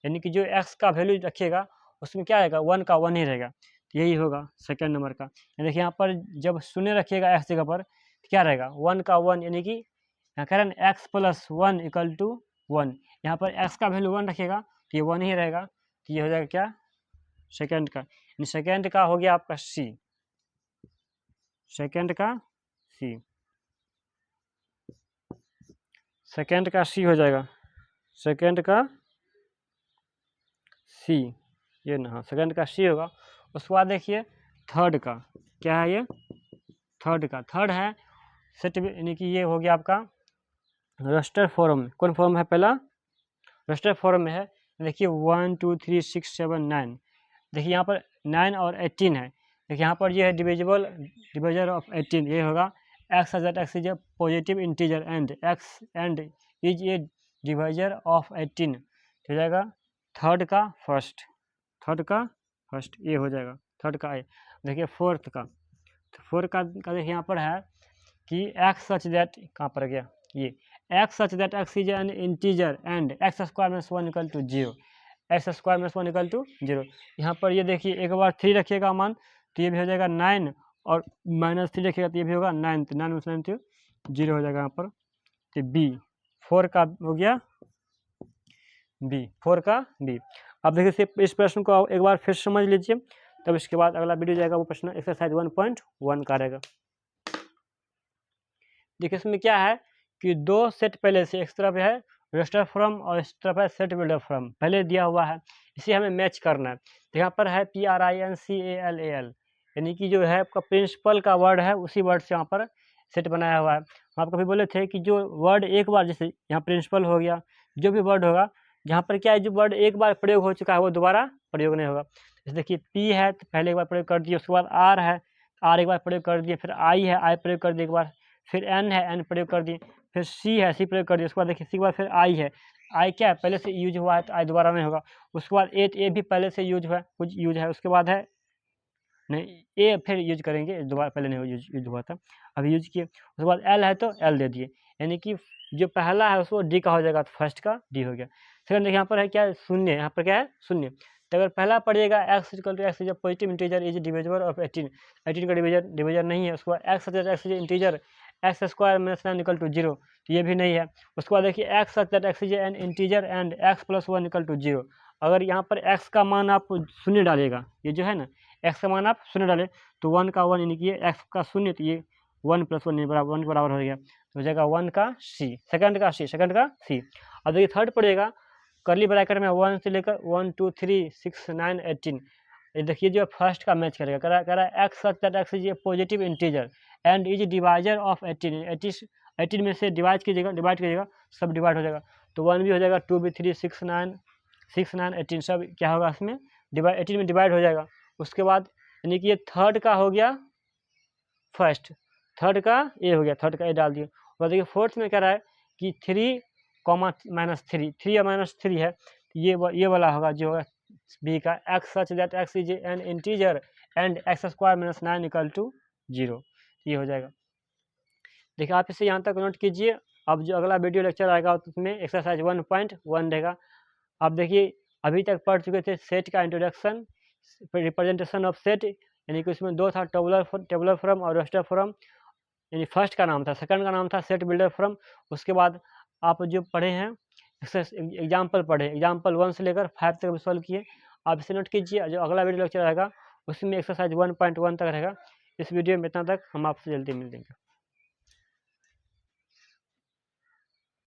यानी कि जो x का वैल्यू रखिएगा उसमें क्या आएगा 1 का 1 ही रहेगा। तो यही होगा सेकंड नंबर का। देखिए यहाँ पर जब 0 रखिएगा x जगह पर तो क्या रहेगा 1 का 1, यानी कि यहाँ कह रहे हैं x plus 1 इक्वल टू 1, यहाँ पर x का वैल्यू 1 रखिएगा तो ये 1 ही रहेगा। तो ये हो जाएगा क्या सेकंड का, यानी सेकंड का हो गया आपका C, सेकंड का C हो जाएगा, सेकंड का C, ये ना सेकंड का C होगा। उसके बाद देखिए थर्ड का क्या है, ये थर्ड है सेट, यानी कि ये हो गया आपका रजिस्टर फॉर्म। कौन फॉर्म है, पहला रजिस्टर फॉर्म में है। देखिए 1 2 3 6 7 9, देखिए यहाँ पर 9 और 18 है। देखिए यहाँ पर ये है डिविजिबल ऑफ 18, ये होगा x such that x is A positive integer and is a divisor of 18 हो जाएगा थर्ड का फर्स्ट ये हो जाएगा थर्ड का ए। देखिए फोर्थ का, तो फोर्थ का देखिए यहाँ पर है कि एक्स सच दैट कहाँ पर गया, ये x such that x is an integer and x square minus 1 equal to 0, x square minus 1 equal to 0। यहाँ पर ये देखिए एक बार 3 रखिएगा मान तो ये भी हो जाएगा 9 और माइनस 3 रखिएगा तो ये भी होगा 9, तो 9 माइनस 9 तो 0 हो जाएगा यहाँ पर। तो बी 4 का हो गया बी, 4 का बी। अब देखिए इस प्रश्न को एक बार फिर समझ लीजिए, तब इसके बाद अगला वीडियो जाएगा वो प्रश्न एक्सरसाइज 1.1 का रहेगा। देखिए इसमें क्या है कि दो सेट पहले से एक तरफ है रजिस्टर फ्रॉम और इस तरफ है सेट बिल्डर फ्रॉम, पहले दिया हुआ है, इसे हमें मैच करना है। तो यहाँ पर है PRINCALAL, यानी कि जो है आपका प्रिंसिपल का वर्ड है उसी वर्ड से यहाँ पर सेट बनाया हुआ है। हम आपको भी बोले थे कि जो वर्ड एक बार, जैसे यहाँ प्रिंसिपल हो गया, जो भी वर्ड होगा जहाँ पर क्या है जो वर्ड एक बार प्रयोग हो चुका है वो दोबारा प्रयोग नहीं होगा। जैसे देखिए P है तो पहले एक बार प्रयोग कर दिए, उसके बाद R है R एक बार प्रयोग कर दिए, फिर I है I प्रयोग कर दिए एक बार, फिर N है N प्रयोग कर दिए, फिर C है C प्रयोग कर दिए, उसके बाद देखिए C के बाद फिर I है I क्या है पहले से यूज हुआ है तो I दोबारा नहीं होगा। उसके बाद A भी पहले से यूज हुआ है, कुछ यूज है, उसके बाद है नहीं A फिर यूज करेंगे, दोबारा पहले नहीं यूज हुआ था अभी यूज किए। उसके बाद L है तो L दे दिए, यानी कि जो पहला है उसको D का हो जाएगा तो फर्स्ट का D हो गया। सेकंड देखिए यहाँ पर है क्या है शून्य, यहाँ पर क्या है शून्य। तो अगर पहला पढ़िएगा x equal to x is positive integer is divisible of 18, 18 का डिविजर नहीं है। उसके बाद x is integer x square minus 9 equal to 0, तो ये भी नहीं है। उसके बाद देखिए x such that x is an integer and x plus 1 equal to 0। अगर यहाँ पर x का मान आप शून्य डालेगा, ये जो है ना x का मान आप शून्य डालें तो 1 का 1 यानी कि x का शून्य, तो ये 1 प्लस 1 बराबर 1 के बराबर हो गया, तो हो जाएगा 1 का C, सेकंड का C। अब देखिए थर्ड पड़ेगा करली ब्रैकेट में 1 से लेकर 1 2 3 6 9 18। ये देखिए जो फर्स्ट का मैच करेगा, कह रहा है x such that x is A positive integer and is divisor of 18, 18 में से डिवाइड कीजिएगा सब डिवाइड हो जाएगा, तो 1 भी हो जाएगा 2 भी 3 6 9 18 सब क्या होगा इसमें 18 में डिवाइड हो जाएगा। उसके बाद यानी कि ये थर्ड का हो गया फर्स्ट, थर्ड का ए हो गया, थर्ड का ए डाल दिए। और देखिए फोर्थ में कह रहा है कि 3 माइनस 3 या माइनस 3 है, ये वाला होगा जो होगा बी का x such that x is an integer and x square minus 9 equal to 0, ये हो जाएगा। देखिए आप इसे यहाँ तक नोट कीजिए। अब जो अगला वीडियो लेक्चर आएगा उसमें एक्सरसाइज 1.1 रहेगा। आप देखिए अभी तक पढ़ चुके थे सेट का इंट्रोडक्शन, रिप्रेजेंटेशन ऑफ सेट, यानी कि उसमें दो था टेबुलर फॉर्म और रास्टर फॉर्म, यानी फर्स्ट का नाम था, सेकंड का नाम था सेट बिल्डर फॉर्म। उसके बाद आप जो पढ़े हैं एग्जाम्पल पढ़े, एग्जाम्पल 1 से लेकर 5 तक सॉल्व किए। आप इसे नोट कीजिए। जो अगला वीडियो लेक्चर रहेगा उसमें एक्सरसाइज 1.1 तक रहेगा। इस वीडियो में इतना तक, हम आपसे जल्दी मिल जाएंगे।